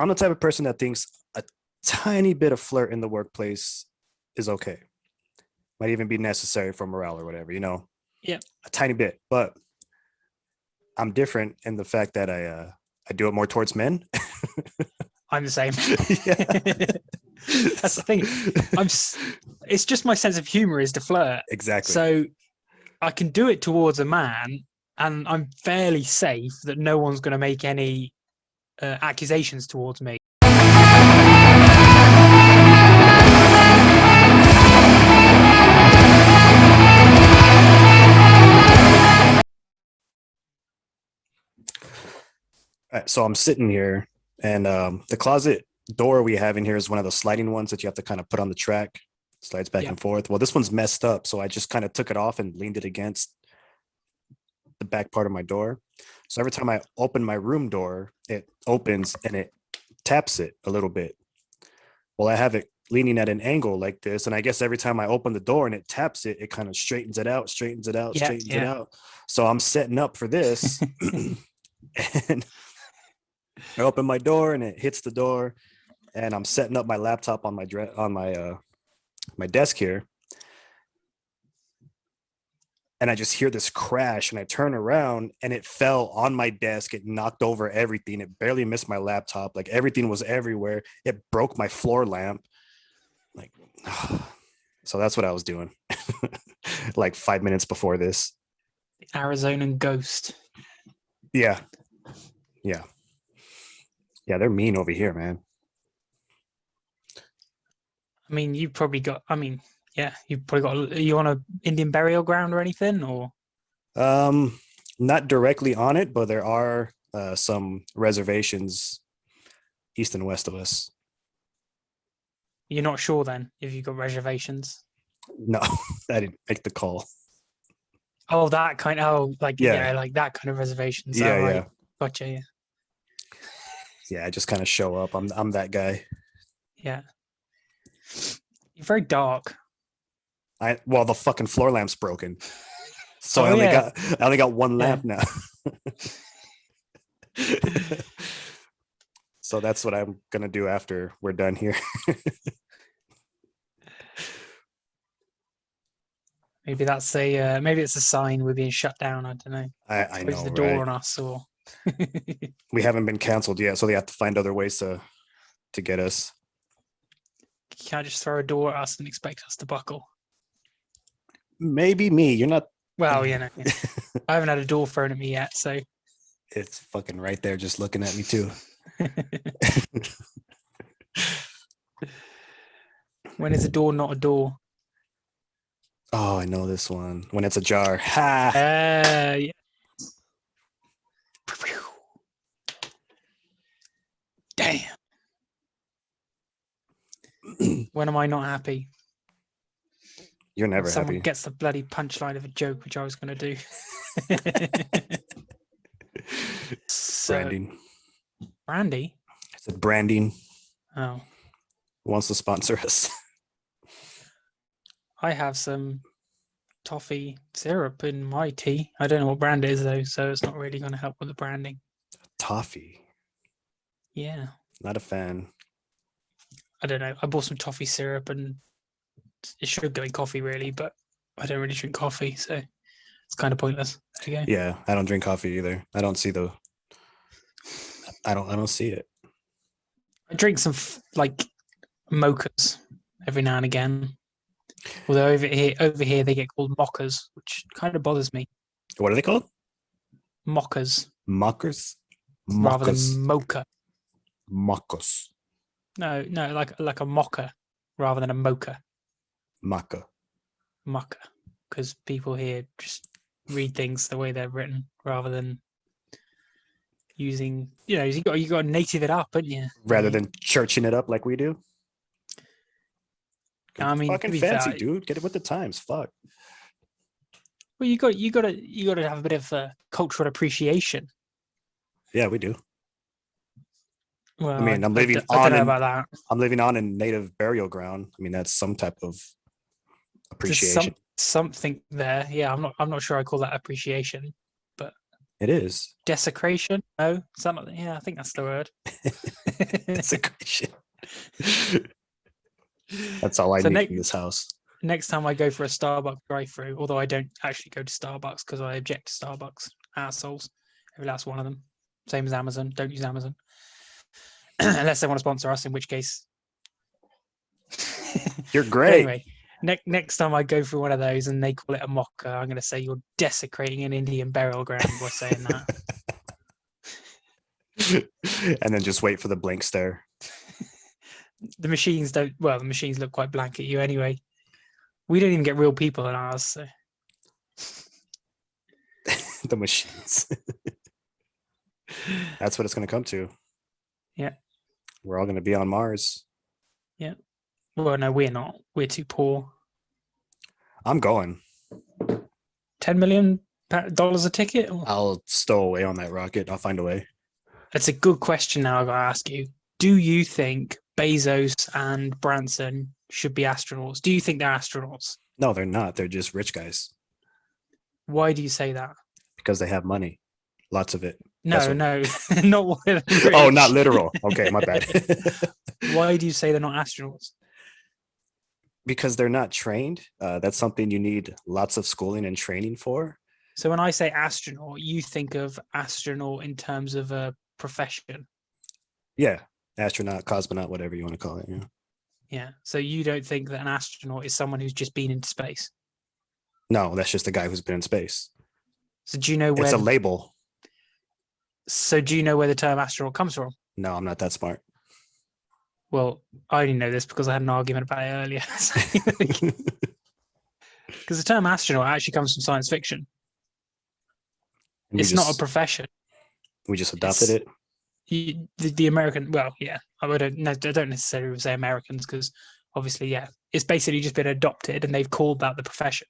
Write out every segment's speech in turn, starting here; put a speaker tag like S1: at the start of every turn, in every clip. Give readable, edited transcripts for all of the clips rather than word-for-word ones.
S1: I'm the type of person that thinks a tiny bit of flirt in the workplace is okay. Might even be necessary for morale or whatever,
S2: Yeah.
S1: a tiny bit. But I'm different in the fact that I do it more towards men.
S2: I'm the same.
S1: Yeah.
S2: That's the thing. It's just my sense of humor is to flirt.
S1: Exactly.
S2: So I can do it towards a man, and I'm fairly safe that no one's going to make any accusations towards me.
S1: All right, so I'm sitting here, and the closet door we have in here is one of the sliding ones that you have to kind of put on the track, slides back
S2: Yeah.
S1: and forth. Well, this one's messed up, so I just kind of took it off and leaned it against the back part of my door. So every time I open my room door, it opens and it taps it a little bit. Well, I have it leaning at an angle like this, and I guess every time I open the door and it taps it, it kind of straightens it out, straightens it out,
S2: Yeah,
S1: straightens it
S2: yeah.
S1: out. So I'm setting up for this, and I open my door and it hits the door, and I'm setting up my laptop on my desk here, and I just hear this crash, and I turn around and it fell on my desk. It knocked over everything. It barely missed my laptop. Like everything was everywhere. It broke my floor lamp. Like, so that's what I was doing. Like 5 minutes before this.
S2: Arizonan ghost.
S1: Yeah. Yeah. Yeah, they're mean over here, man.
S2: I mean, you've probably got. I mean, yeah, you've probably got. Are you on a Indian burial ground or anything, or?
S1: Not directly on it, but there are some reservations east and west of us.
S2: You're not sure then if you've got reservations.
S1: No, I didn't make the call.
S2: Oh, that kind. Oh, like
S1: Yeah.
S2: like that kind of reservations.
S1: Yeah,
S2: Oh, right.
S1: yeah.
S2: Gotcha. Yeah.
S1: Yeah, I just kind of show up. I'm that guy.
S2: Yeah. You're very dark.
S1: Well, the fucking floor lamp's broken. So
S2: Oh,
S1: I only got one lamp now. So that's what I'm gonna do after we're done here.
S2: Maybe that's maybe it's a sign we're being shut down. I don't know.
S1: I
S2: Close
S1: know,
S2: the door
S1: right?
S2: on us, or
S1: We haven't been canceled yet, so they have to find other ways to get us.
S2: you can't just throw a door at us and expect us to buckle.
S1: Maybe me. You're not.
S2: Well, you know, I haven't had a door thrown at me yet, so
S1: It's fucking right there, just looking at me too.
S2: when is a door not a door?
S1: Oh, I know this one. When it's ajar. Ha!
S2: Yeah. Damn. When am I not happy?
S1: You're never
S2: Someone
S1: happy.
S2: gets the bloody punchline of a joke, which I was going to do.
S1: Branding.
S2: Brandy?
S1: I said branding.
S2: Oh.
S1: Who wants to sponsor us?
S2: I have some toffee syrup in my tea. I don't know what brand it is, though, so it's not really going to help with the branding.
S1: Toffee.
S2: Yeah.
S1: Not a fan.
S2: I don't know. I bought some toffee syrup, and it should go in coffee, really, but I don't really drink coffee, so it's kind of pointless. There you go.
S1: Yeah, I don't drink coffee either. I don't see I don't see it.
S2: I drink some like mochas every now and again. Although over here they get called mockers, which kind of bothers me.
S1: What are they called?
S2: Mockers.
S1: Mockers?
S2: Rather than mocha.
S1: Mockers.
S2: No, like a mocha rather than a mocha.
S1: Maca.
S2: Mocha. Because people here just read things the way they're written rather than using, you got to native it up, haven't you?
S1: Rather than churching it up like we do.
S2: I mean,
S1: fucking fancy, dude. Get it with the times. Fuck.
S2: Well, you got to have a bit of cultural appreciation.
S1: Yeah, we do.
S2: Well,
S1: I mean,
S2: I don't know about that.
S1: I'm living on a native burial ground. I mean, that's some type of appreciation.
S2: There's something there. Yeah, I'm not sure I call that appreciation, but
S1: It is.
S2: Desecration? No, something. Yeah, I think that's the word.
S1: Desecration. That's all I
S2: So
S1: need from this house.
S2: next time I go for a Starbucks drive-through, although I don't actually go to Starbucks because I object to Starbucks assholes, every last one of them. Same as Amazon. Don't use Amazon unless they want to sponsor us, in which case.
S1: You're
S2: But
S1: great.
S2: anyway, next time I go through one of those and they call it a mocha, I'm going to say you're desecrating an Indian burial ground by saying that.
S1: And then just wait for the blank stare.
S2: The machines don't. Well, the machines look quite blank at you anyway. We don't even get real people in ours. So.
S1: The machines. That's what it's going to come to.
S2: Yeah.
S1: We're all going to be on Mars.
S2: Yeah. Well, no, we're not. We're too poor.
S1: I'm going.
S2: $10 million a ticket?
S1: I'll stow away on that rocket. I'll find a way.
S2: That's a good question now I've got to ask you. Do you think Bezos and Branson should be astronauts? Do you think they're astronauts?
S1: No, they're not. They're just rich guys.
S2: Why do you say that?
S1: Because they have money. Lots of it.
S2: No, not what.
S1: Oh, not literal. Okay, my bad.
S2: Why do you say they're not astronauts?
S1: Because they're not trained. That's something you need lots of schooling and training for.
S2: So when I say astronaut, you think of astronaut in terms of a profession.
S1: Yeah, astronaut, cosmonaut, whatever you want to call it. Yeah.
S2: Yeah. So you don't think that an astronaut is someone who's just been into space?
S1: No, that's just a guy who's been in space.
S2: So do you know where
S1: it's a label?
S2: So do you know where the term astronaut comes from?
S1: No, I'm not that smart.
S2: Well, I only know this because I had an argument about it earlier. Because the term astronaut actually comes from science fiction. It's not a profession.
S1: We just adopted it.
S2: The American, well, yeah, I don't necessarily say Americans because obviously, yeah, it's basically just been adopted and they've called that the profession.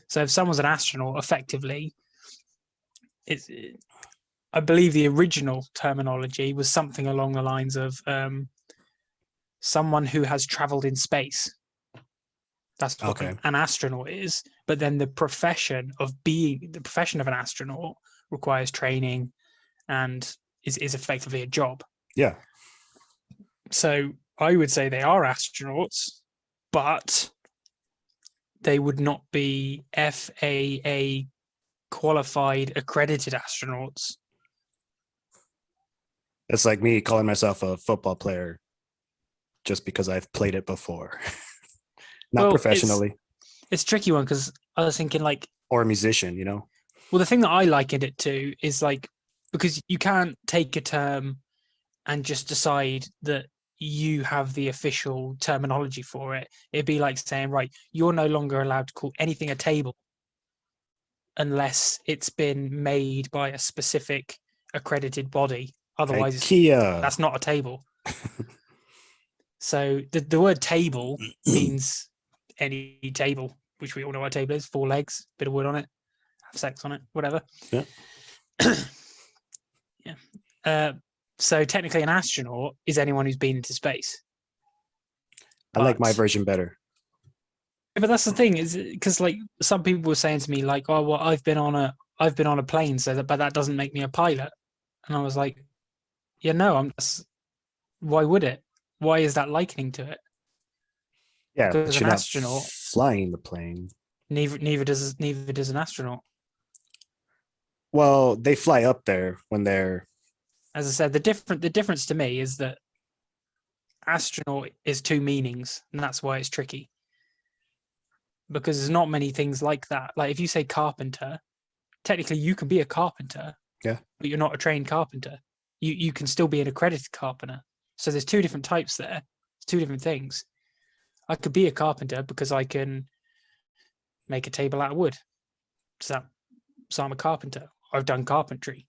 S2: So if someone's an astronaut, effectively, I believe the original terminology was something along the lines of someone who has traveled in space. That's what an astronaut is. But then the profession of an astronaut requires training and is effectively a job.
S1: Yeah.
S2: So I would say they are astronauts, but they would not be FAA qualified, accredited astronauts.
S1: It's like me calling myself a football player just because I've played it before. Not professionally.
S2: It's a tricky one because I was thinking like...
S1: Or a musician, you know?
S2: Well, the thing that I liken it to is like, because you can't take a term and just decide that you have the official terminology for it. It'd be like saying, right, you're no longer allowed to call anything a table unless it's been made by a specific accredited body. Otherwise, that's not a table. So the word table means any table, which we all know what a table is: 4 legs, bit of wood on it, have sex on it, whatever.
S1: Yeah.
S2: Yeah. So technically, an astronaut is anyone who's been into space.
S1: I like my version better.
S2: But that's the thing, is because like some people were saying to me, like, "Oh, well, I've been on a plane, but that doesn't make me a pilot." And I was like, "Yeah, no, why would it? Why is that likening to it?"
S1: Yeah,
S2: because
S1: but
S2: an
S1: you're
S2: astronaut
S1: not flying the plane.
S2: Neither does an astronaut.
S1: Well, they fly up there when they're...
S2: As I said, the difference to me is that astronaut is 2 meanings, and that's why it's tricky. Because there's not many things like that. Like if you say carpenter, technically you can be a carpenter,
S1: yeah,
S2: but you're not a trained carpenter. You can still be an accredited carpenter. So there's 2 different types there. It's 2 different things. I could be a carpenter because I can make a table out of wood. So I'm a carpenter. I've done carpentry,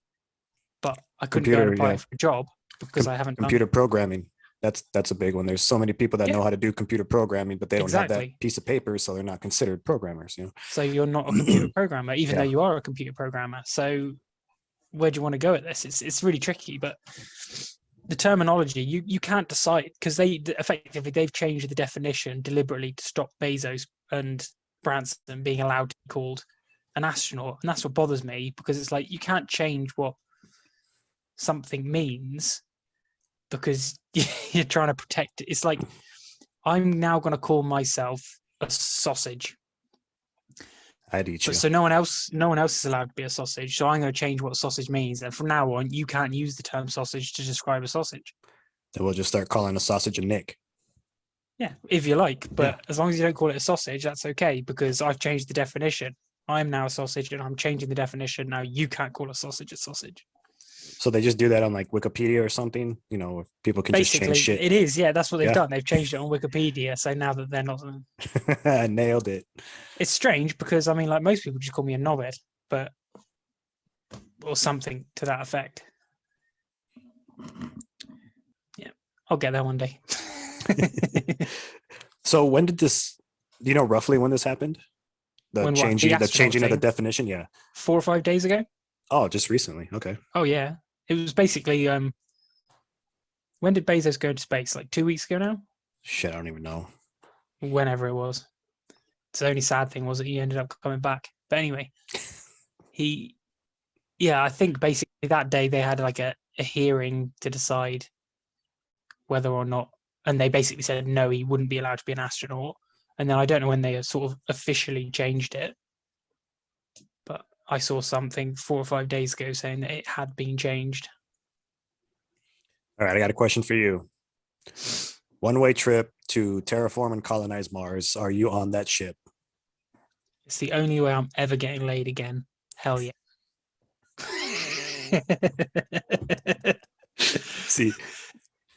S2: but I couldn't go and apply for a job because I haven't
S1: computer programming. That's a big one. There's so many people that know how to do computer programming, but they don't have that piece of paper, so they're not considered programmers. You know.
S2: So you're not a computer programmer, even though you are a computer programmer. So where do you want to go at this? It's really tricky, but the terminology you can't decide because they've changed the definition deliberately to stop Bezos and Branson being allowed to be called an astronaut, and that's what bothers me, because it's like you can't change what something means because you're trying to protect it. It's like I'm now going to call myself a sausage,
S1: I'd eat you.
S2: but so no one else is allowed to be a sausage. So I'm going to change what sausage means, and from now on, you can't use the term sausage to describe a sausage.
S1: Then we'll just start calling a sausage a Nick.
S2: Yeah, if you like, but
S1: Yeah.
S2: as long as you don't call it a sausage, that's okay, because I've changed the definition. I'm now a sausage, and I'm changing the definition. Now you can't call a sausage a sausage.
S1: So they just do that on like Wikipedia or something. You know, people can just change
S2: Basically,
S1: shit.
S2: it is. Yeah, that's what they've
S1: Yeah.
S2: done. They've changed it on Wikipedia. So now that they're not,
S1: I nailed it.
S2: it's strange because I mean, like most people just call me a knobhead, but or something to that effect. Yeah, I'll get there one day.
S1: So when did this? Do you know roughly when this happened? The
S2: When what?
S1: changing, the
S2: astronaut
S1: changing of the
S2: thing?
S1: definition. Yeah.
S2: 4 or 5 days ago.
S1: Oh, just recently. Okay.
S2: Oh yeah, it was basically. When did Bezos go to space? Like 2 weeks ago now.
S1: Shit, I don't even know.
S2: Whenever it was. The only sad thing was that he ended up coming back. But anyway, I think basically that day they had like a hearing to decide whether or not, and they basically said no, he wouldn't be allowed to be an astronaut. And then I don't know when they sort of officially changed it, but I saw something 4 or 5 days ago saying that it had been changed.
S1: All right, I got a question for you. One-way trip to terraform and colonize Mars. Are you on that ship?
S2: It's the only way I'm ever getting laid again. Hell yeah.
S1: See,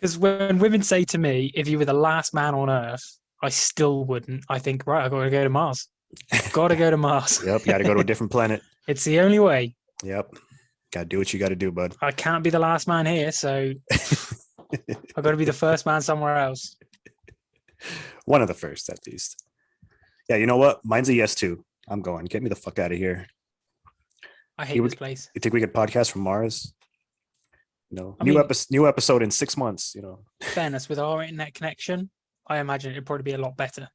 S2: because when women say to me, if you were the last man on Earth, I still wouldn't. I think, right, I've got to go to Mars. Got to go to Mars.
S1: Yep, you got to go to a different planet.
S2: It's the only way.
S1: Yep, got to do what you got to do, bud.
S2: I can't be the last man here, so I've got to be the first man somewhere else.
S1: One of the first, at least. Yeah, you know what? Mine's a yes too. I'm going. Get me the fuck out of here.
S2: I hate this place.
S1: You think we could podcast from Mars? No,
S2: I
S1: new
S2: mean-
S1: new episode in 6 months. You know,
S2: Fairness, with our internet connection, I imagine it'd probably be a lot better.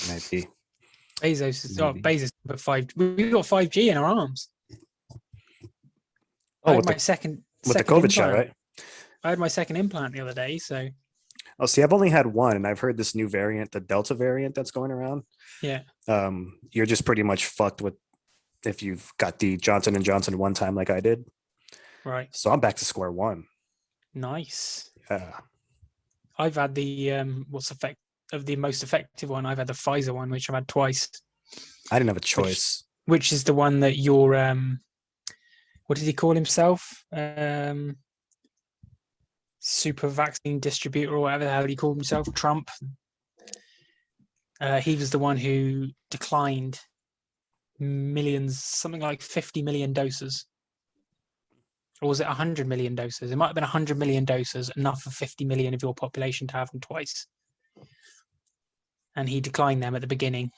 S1: might be.
S2: Bezos
S1: Maybe.
S2: but 5. We've got 5G in our arms. I
S1: Oh,
S2: had
S1: with
S2: my
S1: the
S2: second
S1: COVID shot,
S2: implant.
S1: right?
S2: I had my second implant the other day, so
S1: Oh, see, I've only had one, and I've heard this new variant, the Delta variant, that's going around.
S2: yeah.
S1: You're just pretty much fucked with if you've got the Johnson and Johnson one time like I did.
S2: Right.
S1: So I'm back to square one.
S2: Nice.
S1: Yeah.
S2: I've had the most effective one. I've had the Pfizer one, which I've had twice.
S1: I didn't have a choice.
S2: Which is the one that your what did he call himself? Super vaccine distributor or whatever the hell he called himself, Trump. He was the one who declined millions, something like 50 million doses. Or was it 100 million doses? It might have been 100 million doses, enough for 50 million of your population to have them twice. And he declined them at the beginning.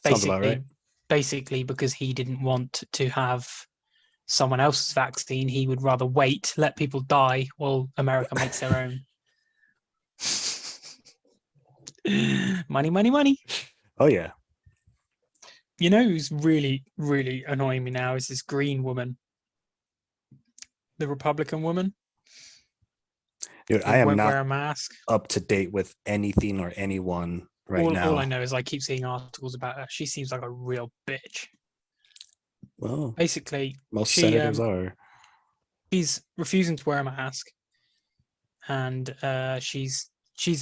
S1: Sounds about right.
S2: Basically, because he didn't want to have someone else's vaccine, he would rather wait, let people die while America makes their own. Money, money, money.
S1: Oh yeah.
S2: You know who's really, really annoying me now is this green woman. The Republican woman.
S1: Dude,
S2: Who
S1: I am
S2: won't
S1: not
S2: wear a mask.
S1: up to date with anything or anyone right now.
S2: All I know is I keep seeing articles about her. She seems like a real bitch.
S1: Well,
S2: Basically,
S1: most
S2: she,
S1: senators are.
S2: she's refusing to wear a mask, and she's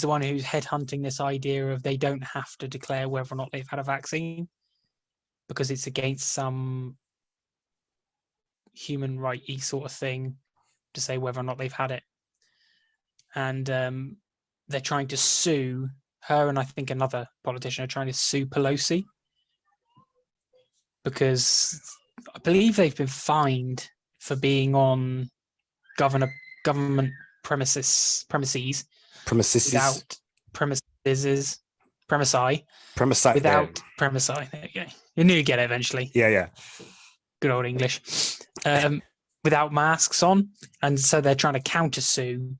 S2: the one who's headhunting this idea of they don't have to declare whether or not they've had a vaccine because it's against some human righty sort of thing to say whether or not they've had it. And they're trying to sue her, and I think another politician are trying to sue Pelosi because I believe they've been fined for being on government premises without premises without premisi. There you go. You knew you'd get it eventually.
S1: Yeah.
S2: Good old English. Without masks on, and so they're trying to countersue.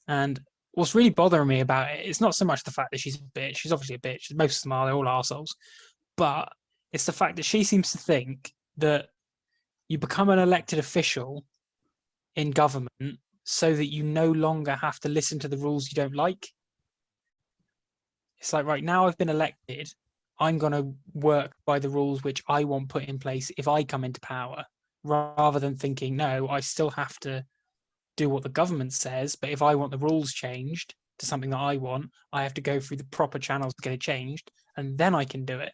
S2: And what's really bothering me about it, it's not so much the fact that she's a bitch. She's obviously a bitch. Most of them are. They're all arseholes. But it's the fact that she seems to think that you become an elected official in government so that you no longer have to listen to the rules you don't like. It's like, right now I've been elected, I'm going to work by the rules which I want put in place if I come into power, rather than thinking, no, I still have to do what the government says, but if I want the rules changed to something that I want, I have to go through the proper channels to get it changed, and then I can do it.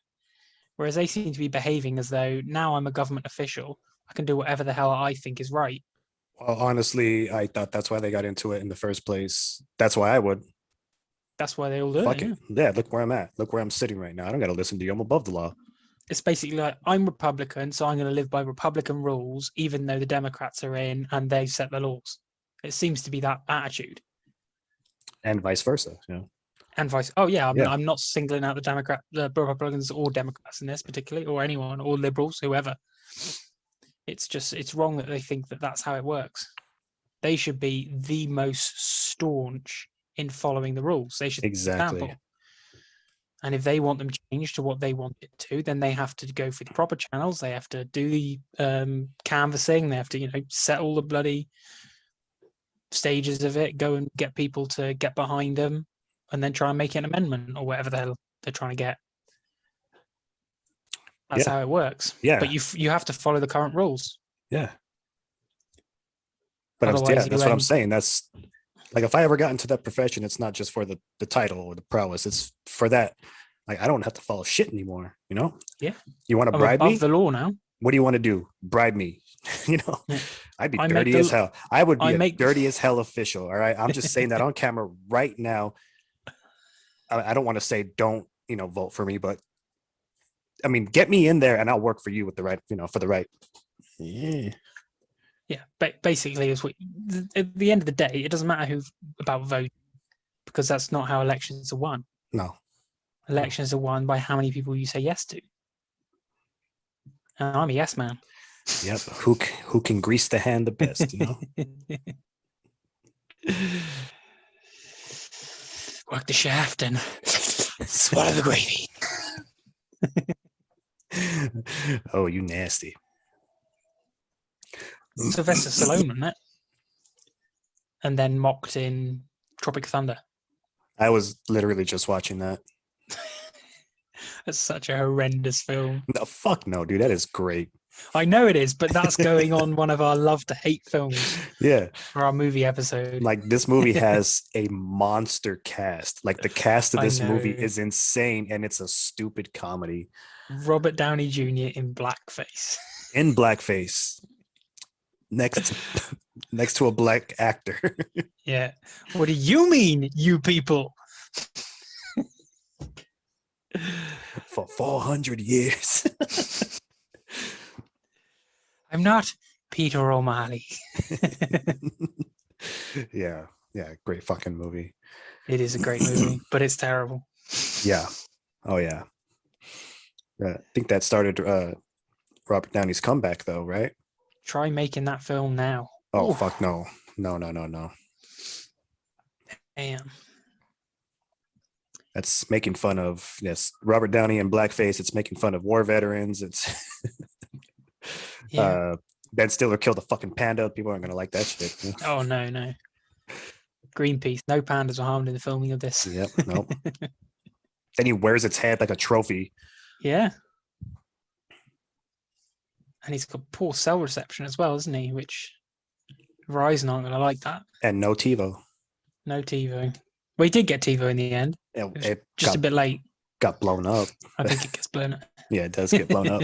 S2: Whereas they seem to be behaving as though, now I'm a government official, I can do whatever the hell I think is right.
S1: Well, honestly, I thought that's why they got into it in the first place. That's why I would.
S2: That's why they all do
S1: Fuck
S2: it.
S1: it. Yeah, look where I'm at. Look where I'm sitting right now. I don't got to listen to you. I'm above the law.
S2: It's basically like, I'm Republican, so I'm going to live by Republican rules, even though the Democrats are in and they set the laws. It seems to be that attitude.
S1: And vice versa. Yeah.
S2: And vice. Oh yeah,
S1: Yeah.
S2: I'm not singling out the Republicans or Democrats in this particularly, or anyone, or liberals, whoever. It's wrong that they think that that's how it works. They should be the most staunch in following the rules. They should
S1: Exactly.
S2: example. And if they want them changed to what they want it to, then they have to go through the proper channels. They have to do the canvassing. They have to, set all the bloody stages of it, go and get people to get behind them, and then try and make an amendment or whatever the hell they're trying to get. That's how it works.
S1: Yeah.
S2: But you have to follow the current rules.
S1: Yeah. But
S2: Otherwise,
S1: that's what I'm saying. That's like, if I ever got into that profession, it's not just for the title or the prowess. It's for that. Like, I don't have to follow shit anymore.
S2: Yeah.
S1: You want to
S2: I'm
S1: bribe
S2: above
S1: me?
S2: the law now.
S1: What do you want to do? Bribe me?
S2: Yeah.
S1: I'd be dirty as hell. I would be a dirty as hell official. All right. I'm just saying that on camera right now. I don't want to say don't, vote for me, but I mean, get me in there and I'll work for you with the right, for the right. Yeah.
S2: Yeah. Basically, is what at the end of the day, it doesn't matter who about voting, because that's not how elections are won.
S1: No.
S2: Elections are won by how many people you say yes to. And I'm a yes man.
S1: Yep. Who can grease the hand the best,
S2: Work the shaft and swallow the gravy.
S1: Oh, you nasty.
S2: Sylvester Stallone, wasn't it? And then mocked in Tropic Thunder.
S1: I was literally just watching that.
S2: That's such a horrendous film.
S1: No, fuck no, dude. That is great.
S2: I know it is, but that's going on one of our love to hate films.
S1: Yeah.
S2: For our movie episode.
S1: Like, this movie has a monster cast. Like, the cast of this movie is insane, and it's a stupid comedy.
S2: Robert Downey Jr. in blackface.
S1: In blackface. Next to a black actor.
S2: Yeah. What do you mean, you people?
S1: For 400 years.
S2: I'm not Peter O'Malley.
S1: Yeah. Great fucking movie.
S2: It is a great movie, but it's terrible.
S1: Yeah. Oh, yeah. I think that started Robert Downey's comeback, though, right?
S2: Try making that film now.
S1: Oh, fuck no. No.
S2: Damn.
S1: That's making fun of, yes, Robert Downey and blackface. It's making fun of war veterans. It's
S2: Yeah.
S1: Ben Stiller killed a fucking panda. People aren't going to like that shit.
S2: Oh, no. Greenpeace. No pandas were harmed in the filming of this.
S1: Yep. Nope. Then he wears its head like a trophy.
S2: Yeah. And he's got poor cell reception as well, isn't he? Which Verizon aren't going to like that.
S1: And no TiVo.
S2: No TiVo. Well, he did get TiVo in the end.
S1: It
S2: just a bit late.
S1: Got blown up.
S2: I think it gets blown up.
S1: Yeah, it does get blown up.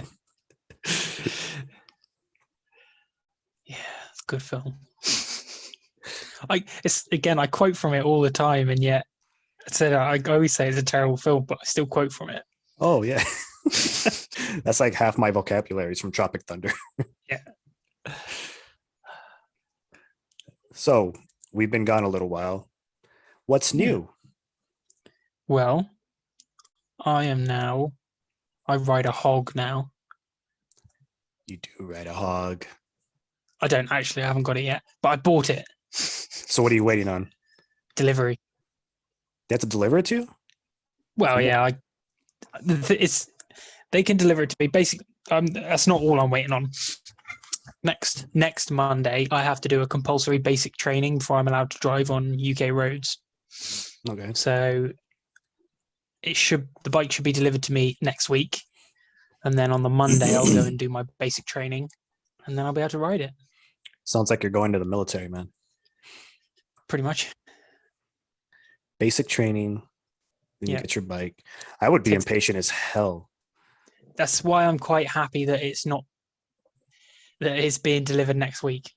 S2: Yeah, it's a good film. I quote from it all the time, and yet I always say it's a terrible film, but I still quote from it.
S1: Oh yeah. That's like half my vocabulary is from Tropic Thunder.
S2: Yeah.
S1: So we've been gone a little while. What's new?
S2: Well, I ride a hog now.
S1: You do ride a hog.
S2: I don't actually, I haven't got it yet, but I bought it.
S1: So what are you waiting on?
S2: delivery.
S1: They have to deliver it to you?
S2: Well, yeah, it's they can deliver it to me. Basically, that's not all I'm waiting on. Next Monday, I have to do a compulsory basic training before I'm allowed to drive on UK roads.
S1: Okay.
S2: So the bike should be delivered to me next week, and then on the Monday I'll go and do my basic training, and then I'll be able to ride it.
S1: Sounds like you're going to the military, man.
S2: Pretty much.
S1: Basic training, then you
S2: Yeah.
S1: get your bike. I would be
S2: Takes-
S1: impatient as hell.
S2: That's why I'm quite happy that it's being delivered next week.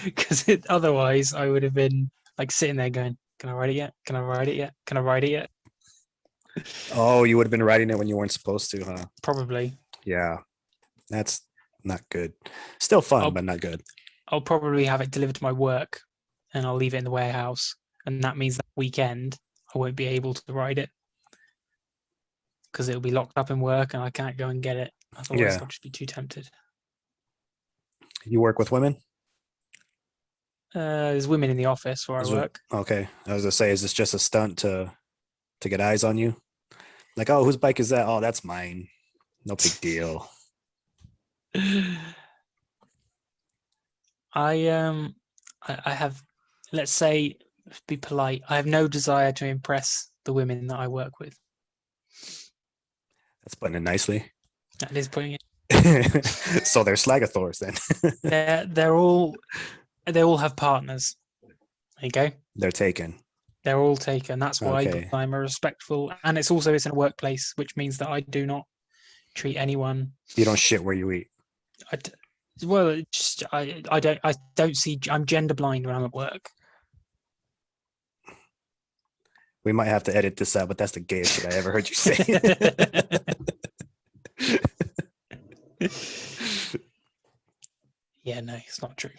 S2: Because otherwise I would have been like sitting there going, "Can I ride it yet? Can I ride it yet? Can I ride it yet?"
S1: Oh, you would have been riding it when you weren't supposed to, huh?
S2: Probably.
S1: Yeah. That's not good. Still fun,
S2: I'll-
S1: but not good.
S2: I'll probably have it delivered to my work, and I'll leave it in the warehouse, and that means that weekend I won't be able to ride it because it'll be locked up in work, and I can't go and get it. Otherwise,
S1: Yeah.
S2: I'll just be too tempted.
S1: You work with women?
S2: There's women in the office where I work.
S1: Okay. I was gonna say, is this just a stunt to get eyes on you? Like, oh, whose bike is that? Oh, that's mine. No big deal.
S2: I have, let's say, be polite. I have no desire to impress the women that I work with.
S1: That's putting it nicely.
S2: That is putting it.
S1: So they're Slagathors then.
S2: They all have partners. There you go.
S1: They're taken.
S2: They're all taken. That's why
S1: Okay.
S2: I'm a respectful, and it's in a workplace, which means that I do not treat anyone.
S1: You don't shit where you eat.
S2: Well, it's just I don't see. I'm gender blind when I'm at work.
S1: We might have to edit this out, but that's the gayest shit I ever heard you say.
S2: Yeah, no, it's not true.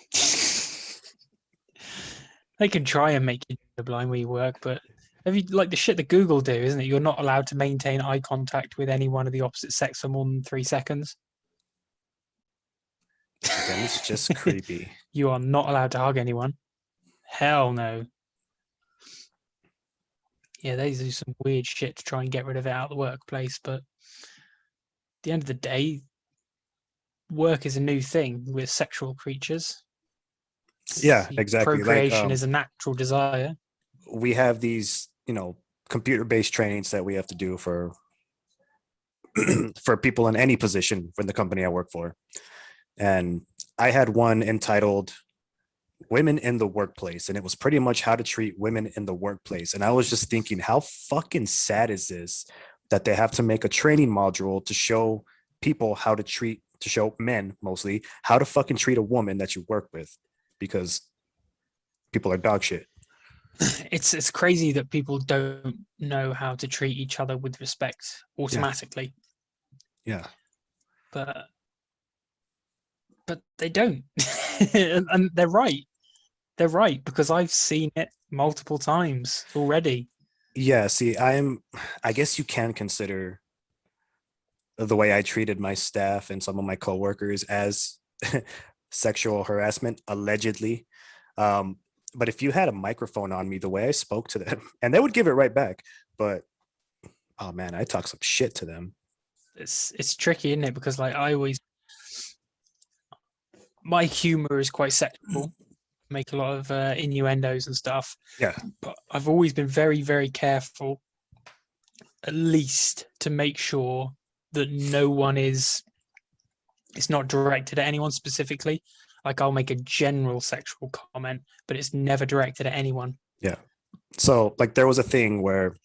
S2: They can try and make you gender blind where you work, but have you like the shit that Google do, isn't it? You're not allowed to maintain eye contact with anyone of the opposite sex for more than 3 seconds.
S1: Then it's just creepy.
S2: You are not allowed to hug anyone. Hell no. Yeah, they do some weird shit to try and get rid of it out of the workplace, but at the end of the day, work is a new thing with sexual creatures.
S1: Yeah, exactly.
S2: Procreation
S1: Like,
S2: is a natural desire.
S1: we have these, computer-based trainings that we have to do for for people in any position in the company I work for. And I had one entitled Women in the Workplace, and it was pretty much how to treat women in the workplace. And I was just thinking, how fucking sad is this that they have to make a training module to show people how to show men mostly how to fucking treat a woman that you work with, because people are dog shit.
S2: It's crazy that people don't know how to treat each other with respect automatically.
S1: Yeah.
S2: But they don't. And they're right. They're right, because I've seen it multiple times already.
S1: Yeah, see, I guess you can consider the way I treated my staff and some of my coworkers as sexual harassment, allegedly. But if you had a microphone on me, the way I spoke to them, and they would give it right back, but oh man, I talk some shit to them.
S2: It's tricky, isn't it? Because like my humor is quite sexual. Make a lot of innuendos and stuff.
S1: Yeah.
S2: But I've always been very, very careful, at least to make sure that no one it's not directed at anyone specifically. Like I'll make a general sexual comment, but it's never directed at anyone.
S1: Yeah. So like there was a thing where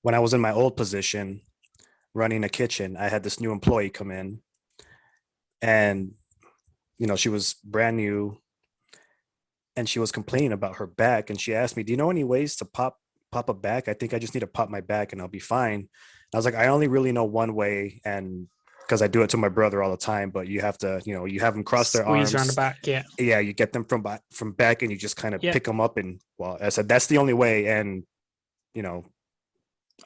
S1: when I was in my old position running a kitchen, I had this new employee come in, and she was brand new and she was complaining about her back, and she asked me, do you know any ways to pop a back? I think I just need to pop my back and I'll be fine. And I was like, I only really know one way, and because I do it to my brother all the time, but you have to, you have them cross their arms.
S2: Squeeze around the back, yeah.
S1: Yeah, you get them from back and you just kind of
S2: Yeah.
S1: pick them up, and well, I said that's the only way, and
S2: I'm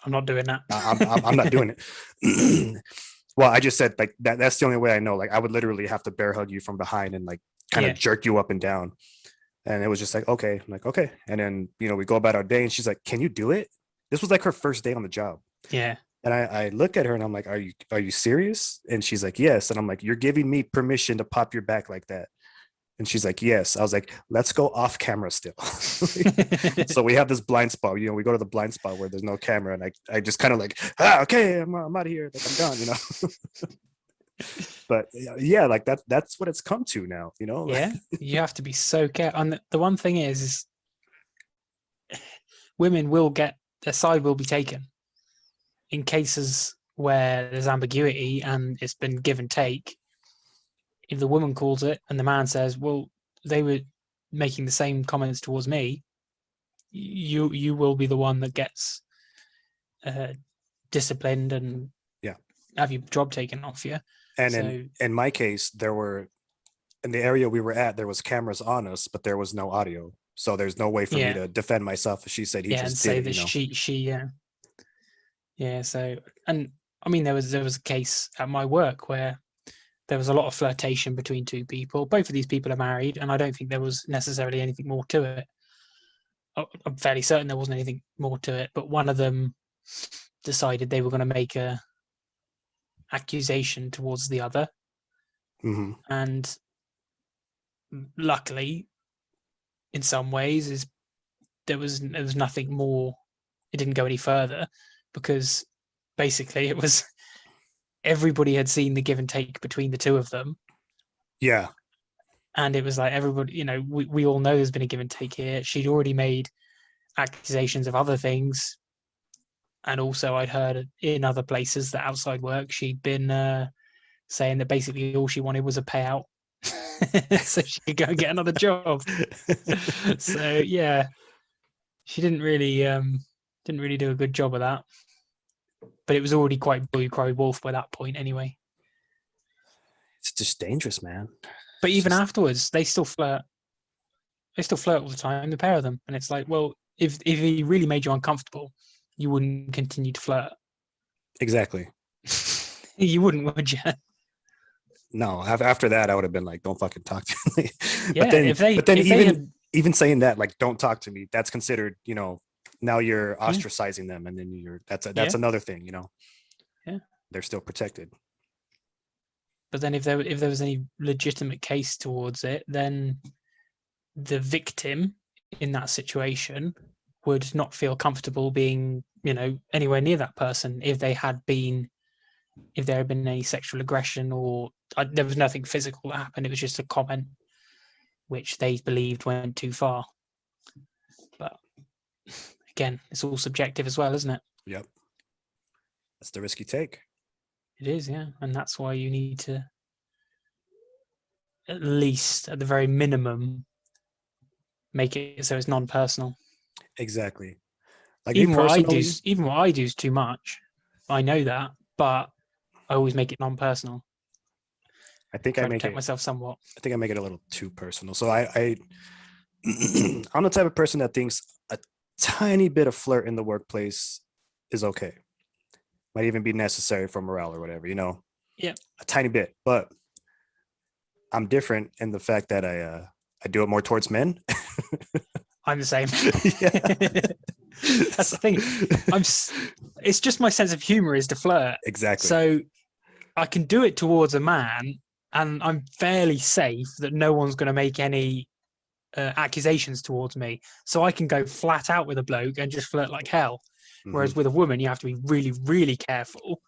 S2: not doing that.
S1: I'm not doing it. Well, I just said like that's the only way I know. Like I would literally have to bear hug you from behind and like kind of jerk you up and down. And it was just like, okay, I'm like, okay. And then, we go about our day and she's like, can you do it? This was like her first day on the job.
S2: Yeah.
S1: And I look at her and I'm like, are you serious? And she's like, yes. And I'm like, you're giving me permission to pop your back like that. And she's like, yes. I was like, let's go off camera still. So we have this blind spot, we go to the blind spot where there's no camera. And I just kind of like, okay, I'm out of here. Like I'm done. But yeah, like that's what it's come to now,
S2: Yeah, you have to be so careful. And the one thing is women will get their side will be taken in cases where there's ambiguity and it's been give and take. If the woman calls it and the man says, "Well, they were making the same comments towards me," you will be the one that gets disciplined and
S1: yeah,
S2: have your job taken off you.
S1: and
S2: So,
S1: in my case, there were in the area we were at, there was cameras on us, but there was no audio. So there's no way for me
S2: yeah,
S1: to defend myself. She said he
S2: yeah, and
S1: just did
S2: say
S1: it,
S2: that yeah. So, and I mean, there was a case at my work where there was a lot of flirtation between two people. Both of these people are married, and I don't think there was necessarily anything more to it. I'm fairly certain there wasn't anything more to it, but one of them decided they were going to make a accusation towards the other,
S1: Mm-hmm.
S2: and luckily, in some ways, is there was nothing more. It didn't go any further because basically it was everybody had seen the give and take between the two of them.
S1: Yeah.
S2: And it was like everybody, we all know there's been a give and take here. She'd already made accusations of other things. And also, I'd heard in other places that outside work, she'd been saying that basically all she wanted was a payout so she could go and get another job. So, yeah, she didn't really do a good job of that. But it was already quite boy cry wolf by that point anyway.
S1: It's just dangerous, man.
S2: But
S1: It's
S2: even
S1: just...
S2: afterwards, they still flirt. They still flirt all the time, the pair of them. And it's like, well, if he really made you uncomfortable, you wouldn't continue to flirt.
S1: Exactly.
S2: You wouldn't, would you?
S1: No, after that, I would have been like, don't fucking talk to me.
S2: Yeah, if they
S1: even saying that, like, don't talk to me, that's considered, now you're
S2: yeah,
S1: ostracizing them, and then that's
S2: yeah,
S1: another thing,
S2: yeah.
S1: they're still protected.
S2: But then if there was any legitimate case towards it, then the victim in that situation would not feel comfortable being, anywhere near that person if there had been any sexual aggression or there was nothing physical that happened. It was just a comment which they believed went too far. But again, it's all subjective as well, isn't it?
S1: Yep. That's the risk you take.
S2: It is, yeah. And that's why you need to, at least at the very minimum, make it so it's non-personal.
S1: Exactly. Like me
S2: Even what I do,
S1: personally,
S2: is too much. I know that, but I always make it non-personal.
S1: I think I
S2: Try to
S1: make
S2: protect
S1: it.
S2: myself somewhat.
S1: I think I make it a little too personal. So I'm the type of person that thinks a tiny bit of flirt in the workplace is okay. Might even be necessary for morale or whatever,
S2: Yeah,
S1: a tiny bit. But I'm different in the fact that I do it more towards men.
S2: I'm the same.
S1: Yeah.
S2: That's the thing. It's just my sense of humor is to flirt.
S1: Exactly.
S2: So I can do it towards a man, and I'm fairly safe that no one's going to make any accusations towards me. So I can go flat out with a bloke and just flirt like hell. Whereas with a woman, you have to be really, really careful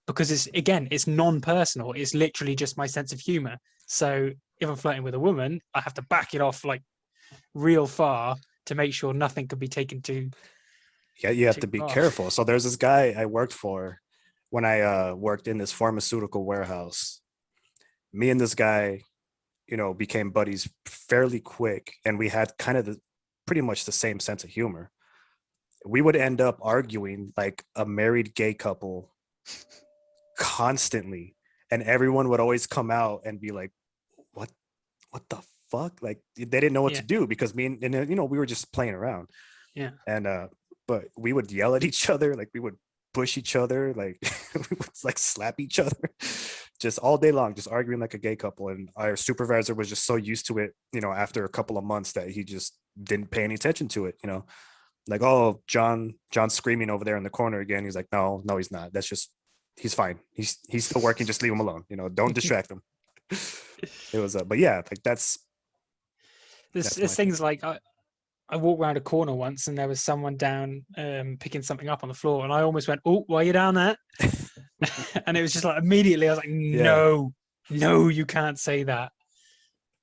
S2: because it's non-personal. It's literally just my sense of humor. So if I'm flirting with a woman, I have to back it off like real far to make sure nothing could be taken to.
S1: Yeah, you have to be careful. So there's this guy I worked for when I worked in this pharmaceutical warehouse. Me and this guy, became buddies fairly quick, and we had kind of pretty much the same sense of humor. We would end up arguing like a married gay couple constantly, and everyone would always come out and be like, what the fuck? Like they didn't know what to do because me and we were just playing around.
S2: Yeah.
S1: And but we would yell at each other, like we would push each other, like we would like slap each other. just all day long, just arguing like a gay couple. And our supervisor was just so used to it, after a couple of months that he just didn't pay any attention to it, like, oh, John's screaming over there in the corner again. He's like, no, he's not. That's just, he's fine. He's still working. Just leave him alone. Don't distract him. It was, but yeah, like
S2: There's
S1: my thing.
S2: things like I walked around a corner once and there was someone down picking something up on the floor, and I almost went, "Oh, why are you down there?" And it was just like immediately I was like,
S1: Yeah,
S2: no, you can't say that.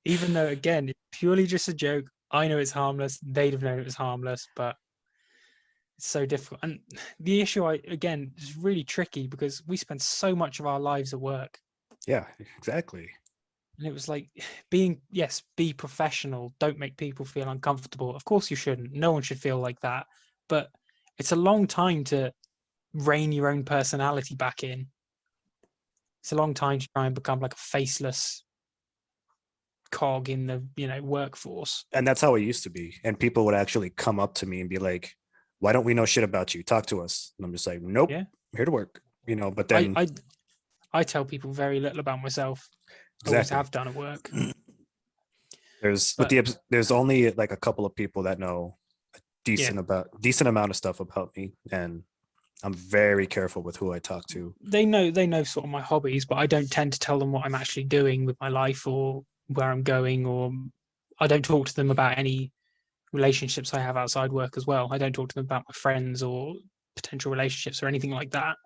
S2: Even though, again, it's purely just a joke. I know it's harmless. They'd have known it was harmless, but it's so difficult. And the issue, again, is really tricky because we spend so much of our lives at work.
S1: yeah, exactly.
S2: And it was like be professional. Don't make people feel uncomfortable. Of course you shouldn't. No one should feel like that. But it's a long time to rein your own personality back in. It's a long time to try and become like a faceless cog in the workforce.
S1: And that's how it used to be. And people would actually come up to me and be like, why don't we know shit about you? Talk to us. And I'm just like, nope,
S2: Yeah.
S1: I'm here to work. But
S2: I,
S1: then
S2: I I tell people very little about myself. Always
S1: exactly.
S2: have done at work. But
S1: There's only like a couple of people that know a
S2: yeah,
S1: decent amount of stuff about me, and I'm very careful with who I talk to.
S2: they know sort of my hobbies, but I don't tend to tell them what I'm actually doing with my life or where I'm going, or I don't talk to them about any relationships I have outside work as well. I don't talk to them about my friends or potential relationships or anything like that,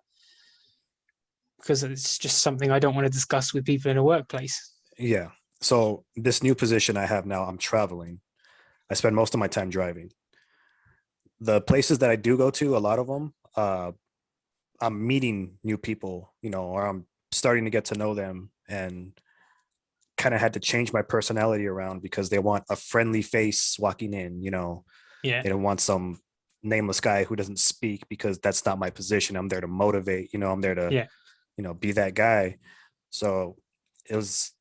S2: because it's just something I don't want to discuss with people in a workplace.
S1: Yeah. So this new position I have now, I'm traveling. I spend most of my time driving. The places that I do go to, a lot of them, I'm meeting new people, or I'm starting to get to know them, and kind of had to change my personality around because they want a friendly face walking in,
S2: Yeah.
S1: They don't want some nameless guy who doesn't speak, because that's not my position. I'm there to motivate, I'm there to,
S2: Yeah.
S1: be that guy. So it's